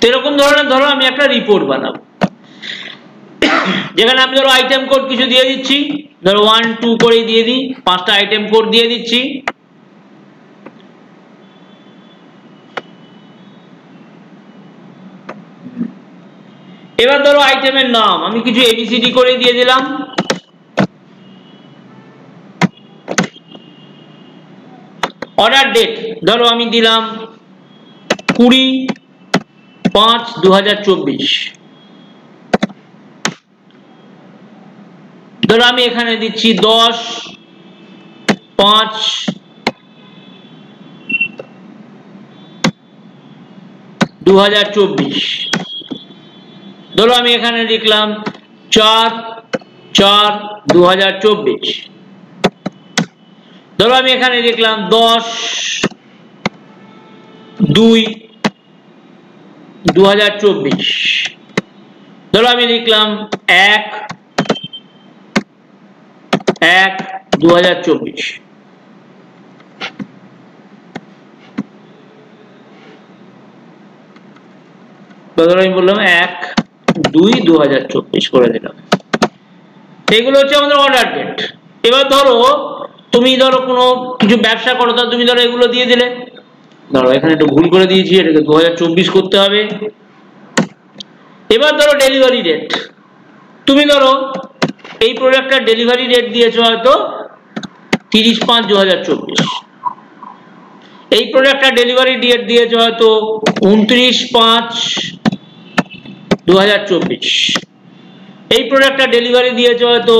এরকম ধরনের ধরো আমি একটা রিপোর্ট বানাবো, যেখানে আমি ধরো আইটেম কোড কিছু দিয়ে দিচ্ছি, ধরো 1 2 করে দিয়ে দিই, 5টা আইটেম কোড দিয়ে দিচ্ছি। এবার ধরো আইটেমের নাম আমি কিছু ABCD করে দিয়ে দিলাম। অর্ডার ডেট ধরো আমি দিলাম 20/5/2024, ধরো আমি এখানে দিচ্ছি 10/5/2024, ধরো আমি এখানে লিখলাম 4/4/2024, ধরো আমি এখানে লিখলাম 10/2/2024, ধরো আমি লিখলাম 1/1/2024। ধরো আমি বললাম 1/2/2024 করে দিলাম। এগুলো হচ্ছে আমাদের অর্ডার ডেট। এবার ধরো তুমি ধরো কোনো কিছু ব্যবসা করো, তাহলে তুমি ধরো এগুলো দিয়ে দিলে। ধরো এখানে একটু ভুল করে দিয়েছি, এটাকে 2024 করতে হবে। এবার ধরো ডেলিভারি ডেট, তুমি ধরো এই প্রোডাক্টটার ডেলিভারি ডেট দিয়েছো হয়তো 30/5/2024, এই প্রোডাক্টটার ডেলিভারি ডেট দিয়েছো হয়তো 29/5/2024, এই প্রোডাক্টটা ডেলিভারি দিয়েছো হয়তো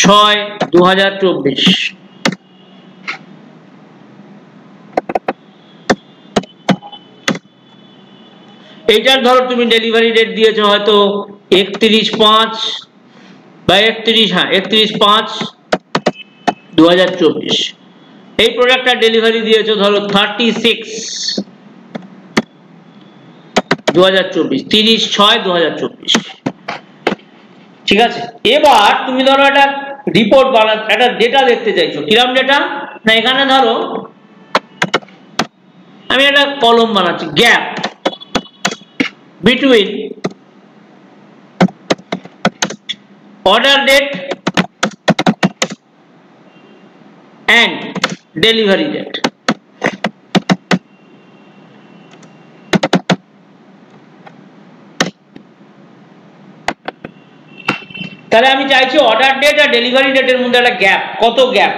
6/2024। এইটার ধরো তুমি ডেলিভারি ডেট দিয়েছো হয়তো 31/5 বা 31/5/2024, এই প্রোডাক্টটা ডেলিভারি দিয়েছো ধরো 36/2024, 30/6/2024। ঠিক আছে, এবার তুমি ধরো একটা রিপোর্ট একটা ডেটা দেখতে চাইছো। কিরকম ডেটা? না এখানে ধরো আমি একটা কলম বানাচ্ছি, gap between order date and delivery date। তাহলে আমি চাইছি অর্ডার ডেট আর ডেলিভারি ডেটের মধ্যে একটা গ্যাপ,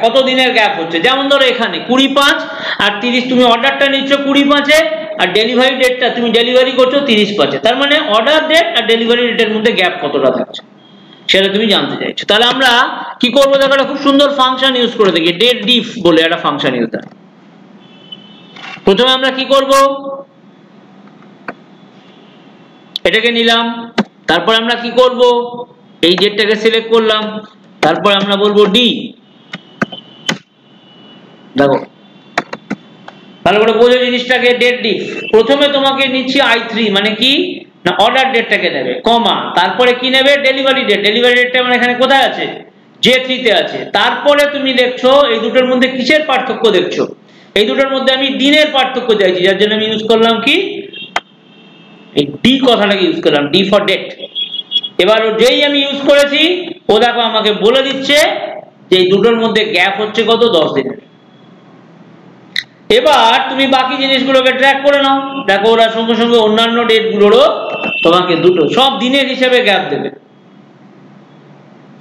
কত দিনের গ্যাপ হচ্ছে। যেমন ধরো এখানে 20/5 আর 30, তুমি অর্ডারটা নিচ্ছ 20/5-এ আর ডেলিভারি ডেটটা তুমি ডেলিভারি করছো 30/5-এ, তার মানে অর্ডার ডেট আর ডেলিভারি ডেটের মধ্যে গ্যাপ কতটা থাকছে সেটা তুমি জানতে চাইছো। তাহলে আমরা কি করবো দেখো, একটা খুব সুন্দর ফাংশন ইউজ করে দেখি, ডেট ডিফ বলে একটা ফাংশন ইউজ। প্রথমে আমরা কি করব, এটাকে নিলাম, তারপর আমরা কি করব, এই ডেটটাকে সিলেক্ট করলাম, তারপর আমরা বলবো ডি। দেখো ভালো করে বোঝো জিনিসটাকে, ডেট ডিফ। প্রথমে তোমাকে নিচ্ছি I3, মানে কি না অর্ডার ডেটটাকে নেবে, কমা, তারপরে কি নেবে ডেলিভারি ডেট। ডেলিভারি ডেটটা মানে এখানে কোথায় আছে, J3 তে আছে। তারপরে তুমি দেখছো এই দুটোর মধ্যে কিসের পার্থক্য দেখছো, এই দুটোর মধ্যে আমি দিনের পার্থক্য চাইছি, যার জন্য আমি ইউজ করলাম কি এই ডি কথাটাকে ইউজ করলাম, ডি ফর ডেট। এবার যেই আমি ইউজ করেছি ও দেখো আমাকে বলে দিচ্ছে যে এই দুটোর মধ্যে গ্যাপ হচ্ছে কত, 10 দিনের। এবার তুমি বাকি জিনিসগুলোকে ট্র্যাক করে নাও, দেখো ওরা সঙ্গে সঙ্গে অন্যান্য ডেটগুলোরও তোমাকে দুটো সব দিনের হিসেবে গ্যাপ দেবে।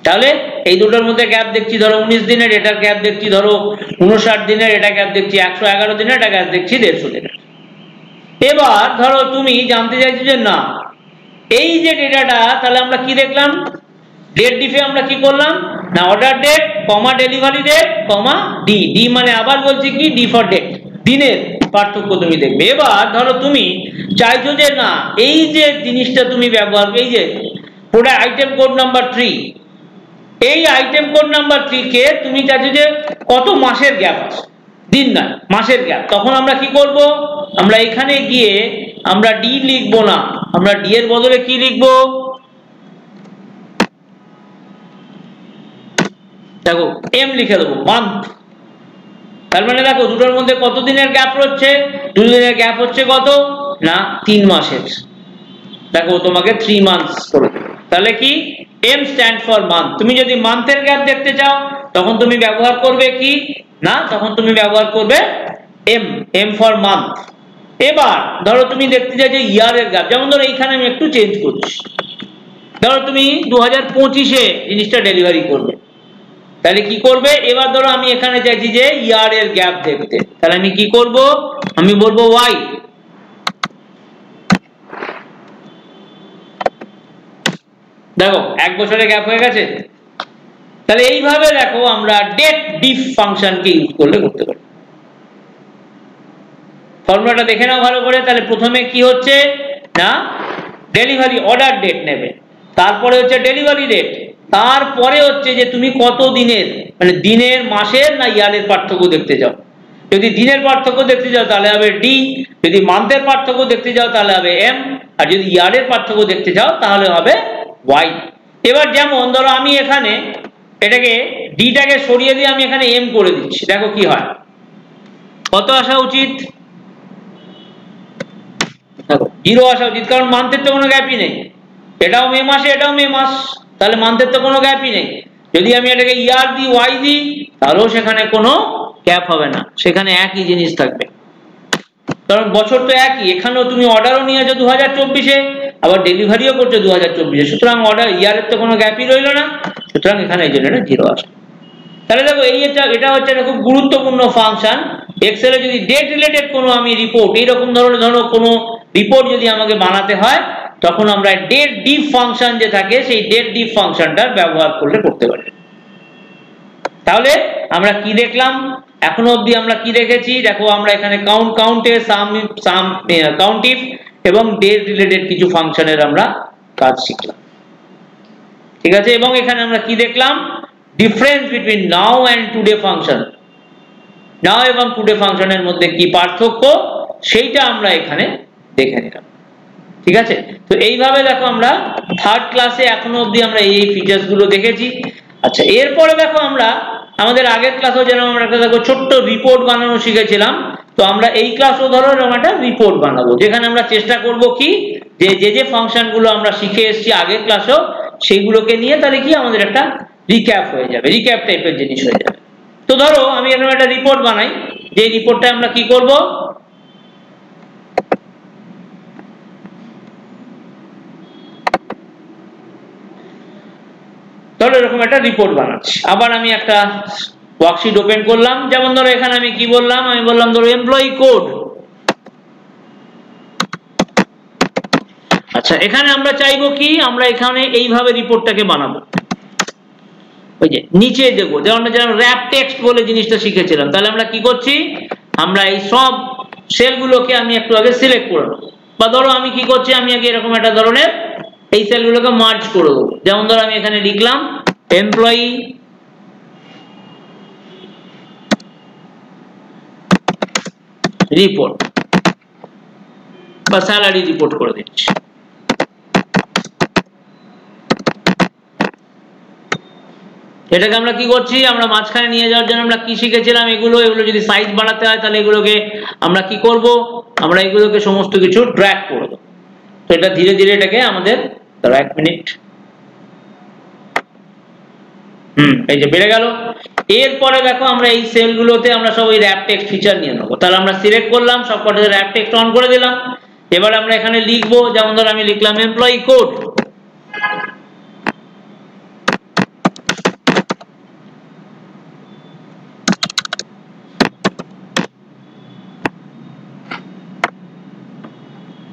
তাহলে এই দুটোর মধ্যে গ্যাপ দেখছি ধরো 19 দিনের, এটার গ্যাপ দেখছি ধরো 59 দিনের, এটা গ্যাপ দেখছি 111 দিনের, এটা গ্যাপ দেখছি 150 দিনের। এবার ধরো তুমি জানতে চাইছো যে না এই যে ডেটাটা, তাহলে আমরা কি দেখলাম, ডেট ডিফে আমরা কি করলাম না অর্ডার ডেট কমা ডেলিভারি ডেট কমা ডি। ডি মানে আবার বলছি কি ডি ফর ডেট, দিনের পার্থক্য তুমি দেখবে। এবার ধরো তুমি চাইছো যে না এই যে জিনিসটা তুমি ব্যবহার, এই যে প্রোডাক্ট আইটেম কোড নাম্বার 3, এই আইটেম কোড নাম্বার 3 কে তুমি চাইছো যে কত মাসের গ্যাপ আছে, দিন না মাসের গ্যাপ। তখন আমরা কি করব, আমরা এখানে গিয়ে আমরা ডি লিখবো না, আমরা ডি এর বদলে কি লিখবো, দেখো এম লিখে দেবো, মান্থ। তার মানে দেখো দুটোর মধ্যে কত দিনের গ্যাপ রয়েছে, দুদিনের গ্যাপ হচ্ছে কত না 3 মাসের। দেখো তোমাকে 3 মান্থস করে দেবে। তাহলে কি এম স্ট্যান্ড ফর মান্থ। তুমি যদি মান্থের গ্যাপ দেখতে চাও তখন তুমি ব্যবহার করবে কি না, তখন তুমি ব্যবহার করবে এম, এম ফর মান্থ। এবার ধরো তুমি দেখতে চাইছো ইয়ারের গ্যাপ, যেমন ধরো এইখানে আমি একটু চেঞ্জ করছি, ধরো তুমি 2025-এ জিনিসটা ডেলিভারি করবে, তাহলে কি করবে, এবার ধরো আমি এখানে চাইছি যে ইয়ারের গ্যাপ দেখতে, তাহলে আমি কি করব, আমি বলবো ওয়াই। দেখো 1 বছরের গ্যাপ হয়ে গেছে। তাহলে এইভাবে দেখো আমরা ডেট ডিফ ফাংশনকে ইউজ করলে করতে পারি। ফর্মুলাটা দেখে নাও ভালো করে। তাহলে প্রথমে কি হচ্ছে না ডেলিভারি অর্ডার ডেট নেবে, তারপরে হচ্ছে ডেলিভারি ডেট, তারপরে হচ্ছে যে তুমি কত দিনের, মানে দিনের মাসের না ইয়ারের পার্থক্য দেখতে যাও। যদি দিনের পার্থক্য দেখতে যাও তাহলে হবে ডি, যদি মান্থের পার্থক্য দেখতে যাও তাহলে হবে এম, আর যদি ইয়ারের পার্থক্য দেখতে যাও তাহলে হবে ওয়াই। এবার যেমন ধরো আমি এখানে এটাকে ডিটাকে সরিয়ে দিয়ে আমি এখানে এম করে দিচ্ছি, দেখো কি হয়, কত আসা উচিত, দেখো জিরো আসা উচিত, কারণ মান্থের তো কোনো গ্যাপই নেই, এটাও মে মাসে এটাও মে মাস, তাহলে মান্থের তো কোনো গ্যাপই নেই। যদি আমি এটাকে ইয়ার দিই ওয়াই দিই তাহলেও সেখানে কোনো গ্যাপ হবে না, সেখানে একই জিনিস থাকবে, কারণ বছর তো একই। এখানেও তুমি অর্ডারও নিয়েছো 2024-এ, আবার ডেলিভারিও করছো 2024-এ, সুতরাং অর্ডার ইয়ারের তো কোনো গ্যাপই রইল না, সুতরাং এখানে এই জন্য জিরো আসে। তাহলে দেখো এটা হচ্ছে একটা খুব গুরুত্বপূর্ণ ফাংশন। এক্সেলে যদি ডেট রিলেটেড কোনো আমি রিপোর্ট এইরকম ধরনের কোনো রিপোর্ট যদি আমাকে বানাতে হয়, তখন আমরা ডেট ডিফ ফাংশন যে থাকে সেই ডেট ডিফ ফাংশনটার ব্যবহার করলে করতে পারি। তাহলে আমরা কি দেখলাম এখনো অবধি? আমরা কি দেখেছি দেখো, আমরা এখানে কাউন্টে কাউন্টিভ এবং ডেট রিলেটেড কিছু ফাংশনের আমরা কাজ শিখলাম, ঠিক আছে। এবং এখানে আমরা কি দেখলাম? Difference between now and today function, now এবং টুডে ফাংশনের মধ্যে কি পার্থক্য সেইটা আমরা এখানে দেখে নিলাম, ঠিক আছে। তো এইভাবে দেখো আমরা থার্ড ক্লাসে এখনো অবধি আমরা এই ফিচার্স গুলো দেখেছি। আচ্ছা, এরপরে দেখো আমরা আমাদের আগের ক্লাসেও যেরকম আমরা একটা দেখো ছোট্ট রিপোর্ট বানানো শিখেছিলাম, তো আমরা এই ক্লাসও ধরো এরকম একটা রিপোর্ট বানাবো, যেখানে আমরা চেষ্টা করব কি যে ফাংশন গুলো আমরা শিখে এসেছি আগের ক্লাসেও সেইগুলোকে নিয়ে তাহলে কি আমাদের একটা রিক্যাপ হয়ে যাবে, রিক্যাপ টাইপের জিনিস হয়ে যাবে। তো ধরো আমি এরকম একটা রিপোর্ট বানাই, যে রিপোর্টটা আমরা কি করব, ধরো এরকম একটা রিপোর্ট বানাচ্ছি। আবার আমি একটা ওয়ার্কশিট ওপেন করলাম, যেমন ধরো এখানে আমি কি বললাম, আমি বললাম ধরো এমপ্লয়ি কোড। আচ্ছা, এখানে আমরা চাইবো কি, আমরা এখানে এইভাবে রিপোর্টটাকে বানাবো, ওই যে নিচে দেবো, যেমন র্যাপ টেক্সট বলে জিনিসটা শিখেছিলাম। তাহলে আমরা কি করছি, আমরা এই সব সেলগুলোকে আমি একটু আগে সিলেক্ট করে নেবো, বা ধরো আমি কি করছি, আমি আগে এরকম একটা ধরনের এই সেলগুলোকে মার্জ করে দেবো। যেমন ধরো আমি এখানে লিখলাম এমপ্লয়ি রিপোর্ট বা স্যালারি রিপোর্ট করে দিচ্ছি। এটাকে আমরা কি করছি, আমরা মাঝখানে নিয়ে যাওয়ার জন্য আমরা কি শিখেছিলাম, এগুলো যদি সাইজ বাড়াতে হয় তাহলে এগুলোকে আমরা কি করব, আমরা এগুলোকে সমস্ত কিছু ড্র্যাগ করে দেবো। তো এটা ধীরে ধীরে এটাকে আমাদের, ধরো 1 মিনিট, এই যে বেড়ে গেল। এরপরে দেখো আমরা এই সেলগুলোতে আমরা সব ওই র্যাপ টেক্সট ফিচার নিয়ে নেবো। তাহলে আমরা সিলেক্ট করলাম, সবকটাতে র্যাপ টেক্সট অন করে দিলাম। এবার আমরা এখানে লিখবো, যেমন ধরো আমি লিখলাম এমপ্লয়ি কোড।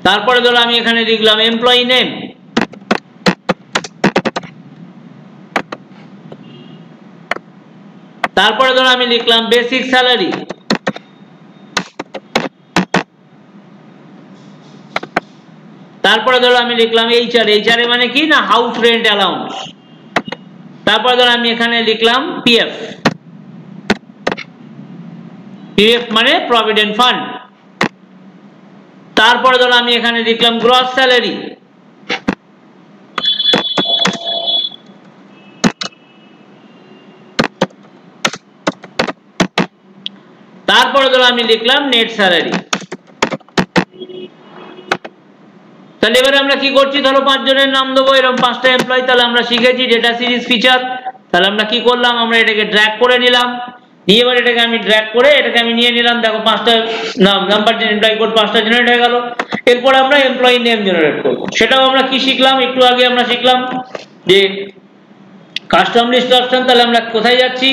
তারপরে ধরো আমি এখানে লিখলাম এমপ্লয়ি নেম। তারপরে ধরো আমি লিখলাম বেসিক স্যালারি। তারপরে ধরো আমি লিখলাম এইচআর। এইচআর মানে কি না, হাউস রেন্ট অ্যালাউন্স। তারপরে ধরো আমি এখানে লিখলাম পিএফ। পিএফ মানে প্রভিডেন্ট ফান্ড। তারপরে ধরো আমি এখানে লিখলাম গ্রস স্যালারি। তারপরে ধরো আমি লিখলাম নেট স্যালারি। তাহলে এবারে আমরা কি করছি, ধরো 5 জনের নাম দেবো, এরকম 5টা এমপ্লয়ি। তাহলে আমরা শিখেছি ডেটা সিরিজ ফিচার। তাহলে আমরা কি করলাম, আমরা এটাকে ড্র্যাগ করে নিলাম, নিয়ে এবার এটাকে আমি ড্র্যাগ করে এটাকে আমি নিয়ে নিলাম। দেখো 5টা নাম্বার এমপ্লয়ি কোড 5টা জেনারেট হয়ে গেল। এরপর আমরা এমপ্লয়ি নেম জেনারেট করব। সেটাও আমরা কি শিখলাম, একটু আগে আমরা শিখলাম যে কাস্টম লিস্ট অপশন। তাহলে আমরা কোথায় যাচ্ছি,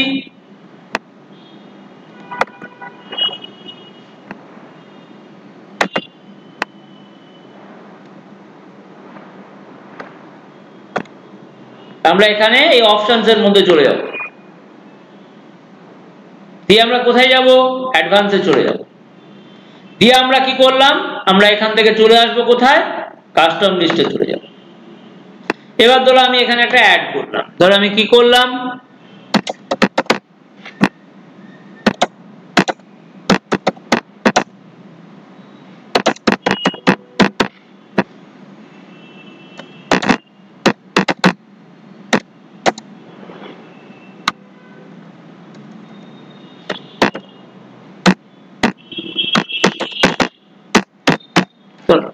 আমরা এখানে এই অপশনস এর মধ্যে চলে যাব। দিয়ে আমরা কোথায় যাব, অ্যাডভান্সে চলে যাব। দিয়ে আমরা কি করলাম, আমরা এখান থেকে চলে আসবো কোথায়, কাস্টম লিস্টে চলে যাব। এবার ধরো আমি এখানে একটা অ্যাড করলাম। ধরো আমি কি করলাম,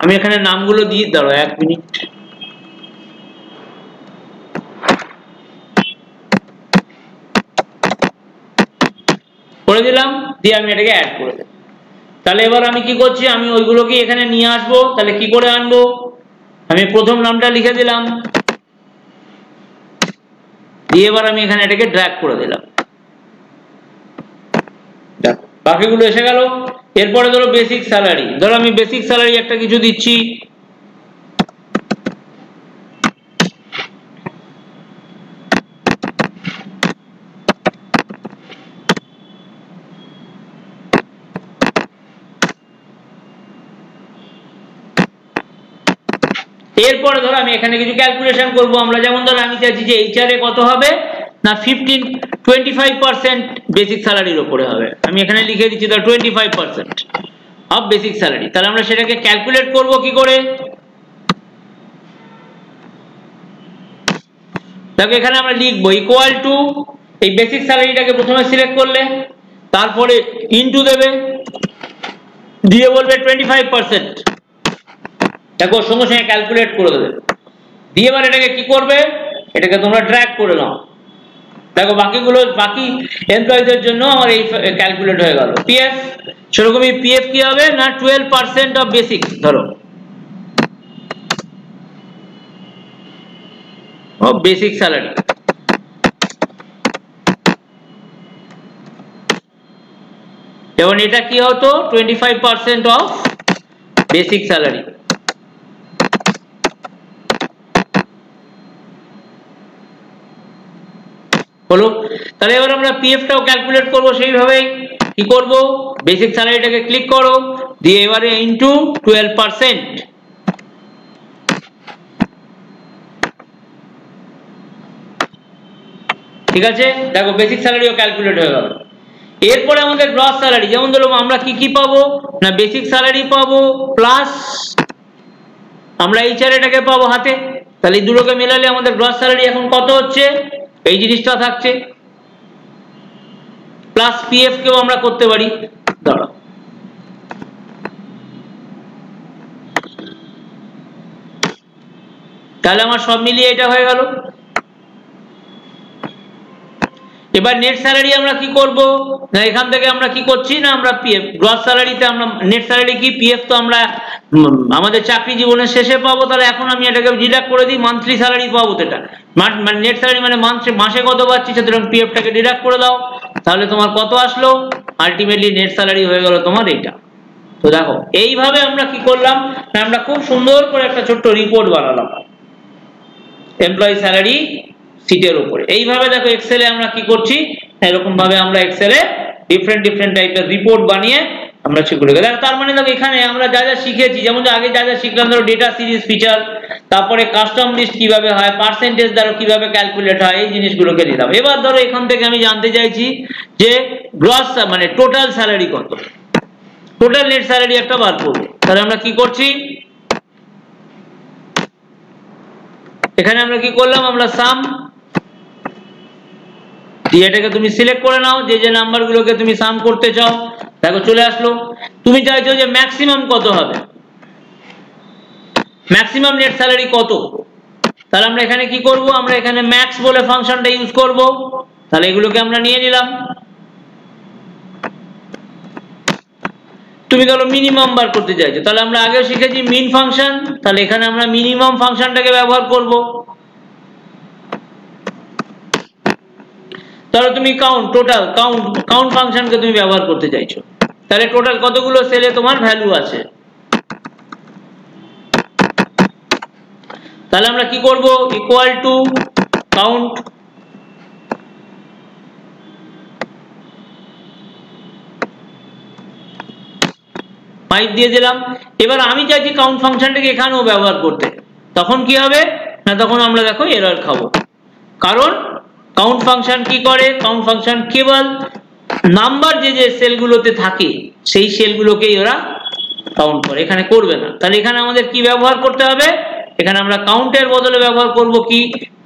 আমি এখানে নামগুলো দিয়ে দাঁড়াও 1 মিনিট। করে দিলাম, দিয়ে আমি এটাকে অ্যাড করে দেব। তাহলে এবার আমি কি করছি, আমি ওইগুলোকে এখানে নিয়ে আসবো। তাহলে কি করে আনবো, আমি প্রথম নামটা লিখে দিলাম, দিয়ে এবার আমি এখানে এটাকে ড্র্যাগ করে দিলাম, বাকিগুলো এসে গেল। এরপরে ধরো বেসিক স্যালারি, ধরো আমি বেসিক স্যালারি একটা কিছু দিচ্ছি, এরপরে ধরো আমি এখানে কিছু ক্যালকুলেশন করব। আমরা যেমন ধরো আমি চাইছি যে এইচআর এ কত হবে না 25% বেসিক স্যালারির উপরে হবে, আমি এখানে লিখে দিচ্ছি ধরো 25% অফ বেসিক স্যালারি। তাহলে আমরা সেটাকে ক্যালকুলেট করব কি করে, দেখো এখানে আমরা লিখবো ইকুয়াল টু, এই বেসিক স্যালারিটাকে প্রথমে সিলেক্ট করলে, তারপরে ইনটু দেবে, দিয়ে বলবে 25%, দেখো সঙ্গে সঙ্গে ক্যালকুলেট করে দেবে। দিয়ে এবার এটাকে কি করবে, এটাকে তোমরা ড্র্যাগ করে নাও। দেখো বাকিগুলো, বাকি এমপ্লয়িজের জন্য আমার এই ক্যালকুলেট হয়ে গেল। পিএফ সেরকমই, পিএফ কি হবে না 12% অফ বেসিক, ধরো বেসিক স্যালারি। যেমন এটা কি হতো 25% অফ বেসিক স্যালারি। হলো, তাহলে এবার আমরা পিএফটাও ক্যালকুলেট করব সেইভাবেই। কি করব, বেসিক স্যালারিটাকে ক্লিক করো, দিয়ে এবারে ইনটু 12%, ঠিক আছে। দেখো বেসিক স্যালারিও ক্যালকুলেট হয়ে গেল। এরপরে আমাদের গ্রস স্যালারি, যেমন ধরো আমরা কি কি পাবো না বেসিক স্যালারি পাবো প্লাস আমরা এইচআর এটাকে পাবো হাতে। তাহলে এই দুটোকে মেলালে আমাদের গ্রস স্যালারি এখন কত হচ্ছে, এই জিনিসটা থাকছে, প্লাস পিএফ কেও আমরা করতে পারি। দাঁড়াও, তাহলে আমার সব মিলিয়ে এটা হয়ে গেল। এবার নেট স্যালারি আমরা কি করব না, এখান থেকে আমরা কি করছি না আমরা পিএফ, গ্রস স্যালারিতে আমরা নেট স্যালারি কি পিএফ তো আমরা আমাদের চাকরি জীবনের শেষে পাবো। তাহলে এখন আমি এটাকে ডিডাক্ট করে দিই, মান্থলি স্যালারি পাবো, এটা মানে নেট স্যালারি মানে মাসে কত পাচ্ছি, সুতরাং পিএফটাকে ডিডাক্ট করে দাও। তাহলে তোমার কত আসলো, আলটিমেটলি নেট স্যালারি হয়ে গেল তোমার এইটা। তো দেখো এইভাবে আমরা কি করলাম না, আমরা খুব সুন্দর করে একটা ছোট্ট রিপোর্ট বানালাম এমপ্লয়ি স্যালারি সিটের উপরে। এইভাবে দেখো এক্সেলে আমরা কি করছি, এরকম ভাবে আমরা এক্সেলে ডিফারেন্ট টাইপের রিপোর্ট বানিয়ে আমরা সেগুলোকে দেখো। তার মানে দেখো এখানে আমরা যা যা শিখেছি, যেমন আগে যা যা শিখলাম ধরো ডেটা সিরিজ ফিচার, তারপরে কাস্টম লিস্ট কিভাবে হয়, পার্সেন্টেজ দ্বারা কিভাবে ক্যালকুলেট হয়, এই জিনিসগুলোকে দিলাম। এবার ধরো এখান থেকে আমি জানতে চাইছি যে গ্রস মানে টোটাল স্যালারি কত, টোটাল নেট স্যালারি একটা বার করবো। তাহলে আমরা কি করছি, এখানে আমরা কি করলাম, আমরা সাম দিয়ে এটাকে তুমি সিলেক্ট করে নাও, যে যে নাম্বারগুলোকে তুমি সাম করতে চাও। দেখো চলে আসলো। তুমি চাইছো যে ম্যাক্সিমাম কত হবে, ম্যাক্সিমাম নেট স্যালারি কত, তাহলে আমরা এখানে কি করব, আমরা এখানে ম্যাক্স বলে ফাংশনটা ইউজ করব। তাহলে এগুলোকে আমরা নিয়ে নিলাম। তুমি ধরো মিনিমাম বার করতে চাইছো, তাহলে আমরা আগে শিখেছি মিন ফাংশন, তাহলে এখানে আমরা মিনিমাম ফাংশনটাকে ব্যবহার করব। তাহলে তুমি কাউন্ট, টোটাল কাউন্ট ফাংশনকে তুমি ব্যবহার করতে চাইছো, তাহলে টোটাল কতগুলো সেলে তোমার ভ্যালু আছে। তাহলে আমরা কি করব, ইকুয়াল টু কাউন্ট, ফাইভ দিয়ে দিলাম। এবার আমি চাইছি কাউন্ট ফাংশনটাকে এখানেও ব্যবহার করতে, তখন কি হবে না, তখন আমরা দেখো এরর খাবো। কারণ কাউন্ট ফাংশন কি করে, কাউন্ট ফাংশন কেবল নাম্বার যে যে সেলগুলোতে থাকে সেই সেলগুলোকেই ওরা কাউন্ট করে, এখানে করবে না। তাহলে এখানে আমাদের কি ব্যবহার করতে হবে, এখানে আমরা কাউন্টের বদলে ব্যবহার করব কি,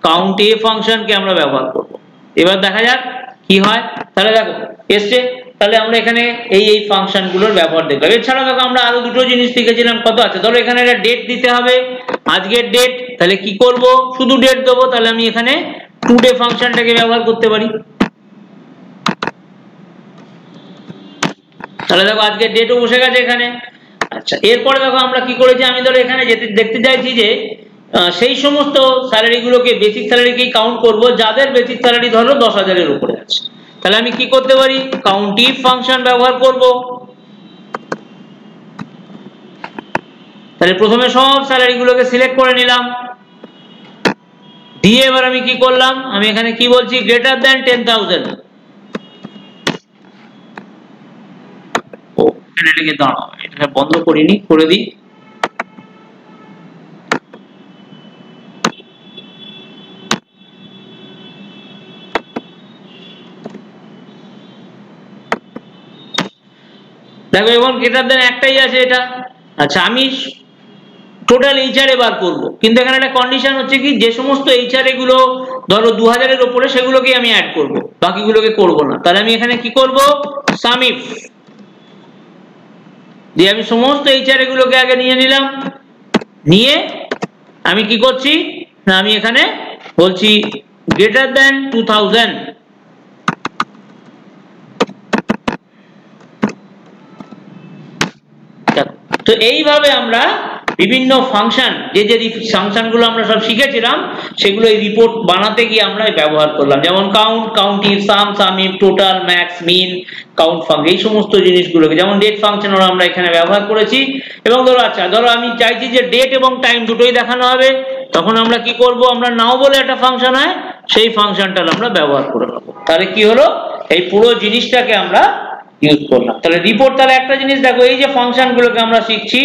কাউন্ট এ ফাংশনকে আমরা ব্যবহার করব। এবার দেখা যাক কি হয়। তাহলে দেখো এসছে, তাহলে আমরা এখানে এই ফাংশনগুলোর ব্যবহার দেখলাম। এছাড়া দেখো আমরা আরো দুটো জিনিস শিখেছিলাম। কত আছে? ধরো এখানে একটা ডেট দিতে হবে, আজকের ডেট। তাহলে কি করব? শুধু ডেট দেবো। তাহলে আমি এখানে টুডে ফাংশনটাকে ব্যবহার করতে পারি। তাহলে দেখো আজকের ডেটও বসে গেছে এখানে। আচ্ছা, এরপরে দেখো আমরা কি করেছি, আমি ধরো এখানে দেখতে চাইছি যে সেই সমস্ত স্যালারিগুলোকে, বেসিক স্যালারিকেই কাউন্ট করব যাদের বেসিক স্যালারি ধরো 10,000-এর উপরে আছে। তাহলে আমি কি করতে পারি? কাউন্ট ইফ ফাংশন ব্যবহার করব। তাহলে প্রথমে সব স্যালারিগুলোকে সিলেক্ট করে নিলাম, দিয়ে এবার আমি কি করলাম, আমি এখানে কি বলছি, গ্রেটার দ্যান 10,000। ও এখানে লিখে দাঁড়াও, এটা বন্ধ করিনি, করে দিই। দেখো এবং গ্রেটার দেন একটাই আছে এটা। আচ্ছা, আমি টোটাল এইচআরএ বার করব, কিন্তু এখানে একটা কন্ডিশন হচ্ছে কি, যে সমস্ত এইচআরএ গুলো ধরো 2000-এর উপরে সেগুলোকেই আমি অ্যাড করব, বাকিগুলোকে করব না। তাহলে আমি এখানে কি করব, সাম ইফ দিয়ে আমি সমস্ত এইচআরএ গুলোকে আগে নিয়ে নিলাম, নিয়ে আমি কি করছি না, আমি এখানে বলছি গ্রেটার দেন 2000। তো এইভাবে আমরা বিভিন্ন ফাংশন, যে ফাংশনগুলো আমরা সব শিখেছিলাম সেগুলো এই রিপোর্ট বানাতে গিয়ে আমরা ব্যবহার করলাম। যেমন count, count if, sum, sum if, total, max, min, count function, এই সমস্ত জিনিসগুলোকে, যেমন ডেট ফাংশনও আমরা এখানে ব্যবহার করেছি। এবং ধরো আচ্ছা, ধরো আমি চাইছি যে ডেট এবং টাইম দুটোই দেখানো হবে, তখন আমরা কি করব, আমরা নাও বলে একটা ফাংশন হয়, সেই ফাংশনটা আমরা ব্যবহার করে নেবো। তাহলে কি হলো, এই পুরো জিনিসটাকে আমরা ইউজ করলাম। তাহলে রিপোর্ট, তাহলে একটা জিনিস দেখো, এই যে ফাংশনগুলোকে আমরা শিখছি,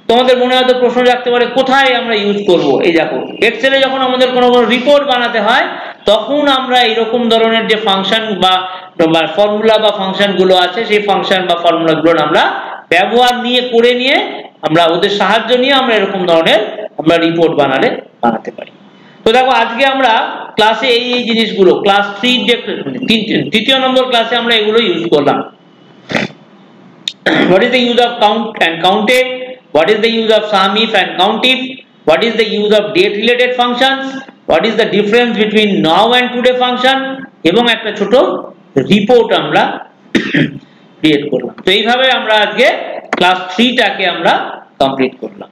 তোমাদের মনে হয়তো প্রশ্ন রাখতে পারে কোথায় আমরা ইউজ করব। এই দেখো, এক্সেলে যখন আমাদের কোনো রিপোর্ট বানাতে হয়, তখন আমরা এরকম ধরনের যে ফাংশন বা ফর্মুলা বা ফাংশন গুলো আছে, সেই ফাংশন বা ফর্মুলা গুলো আমরা ব্যবহার করে নিয়ে আমরা ওদের সাহায্য নিয়ে আমরা এরকম ধরনের আমরা রিপোর্ট বানাতে পারি। তো দেখো আজকে আমরা ক্লাসে এই জিনিসগুলো, ক্লাস 3 যে তৃতীয় নম্বর ক্লাসে আমরা এগুলো ইউজ করলাম। What is the use of count and counted? What is the use of sum if and count if? What is the use of date related functions? What is the difference between now and today function? এবং একটা ছোট report আমরা create করলাম। তো এইভাবে আমরা আজকে class 3টাকে আমরা কমপ্লিট করলাম।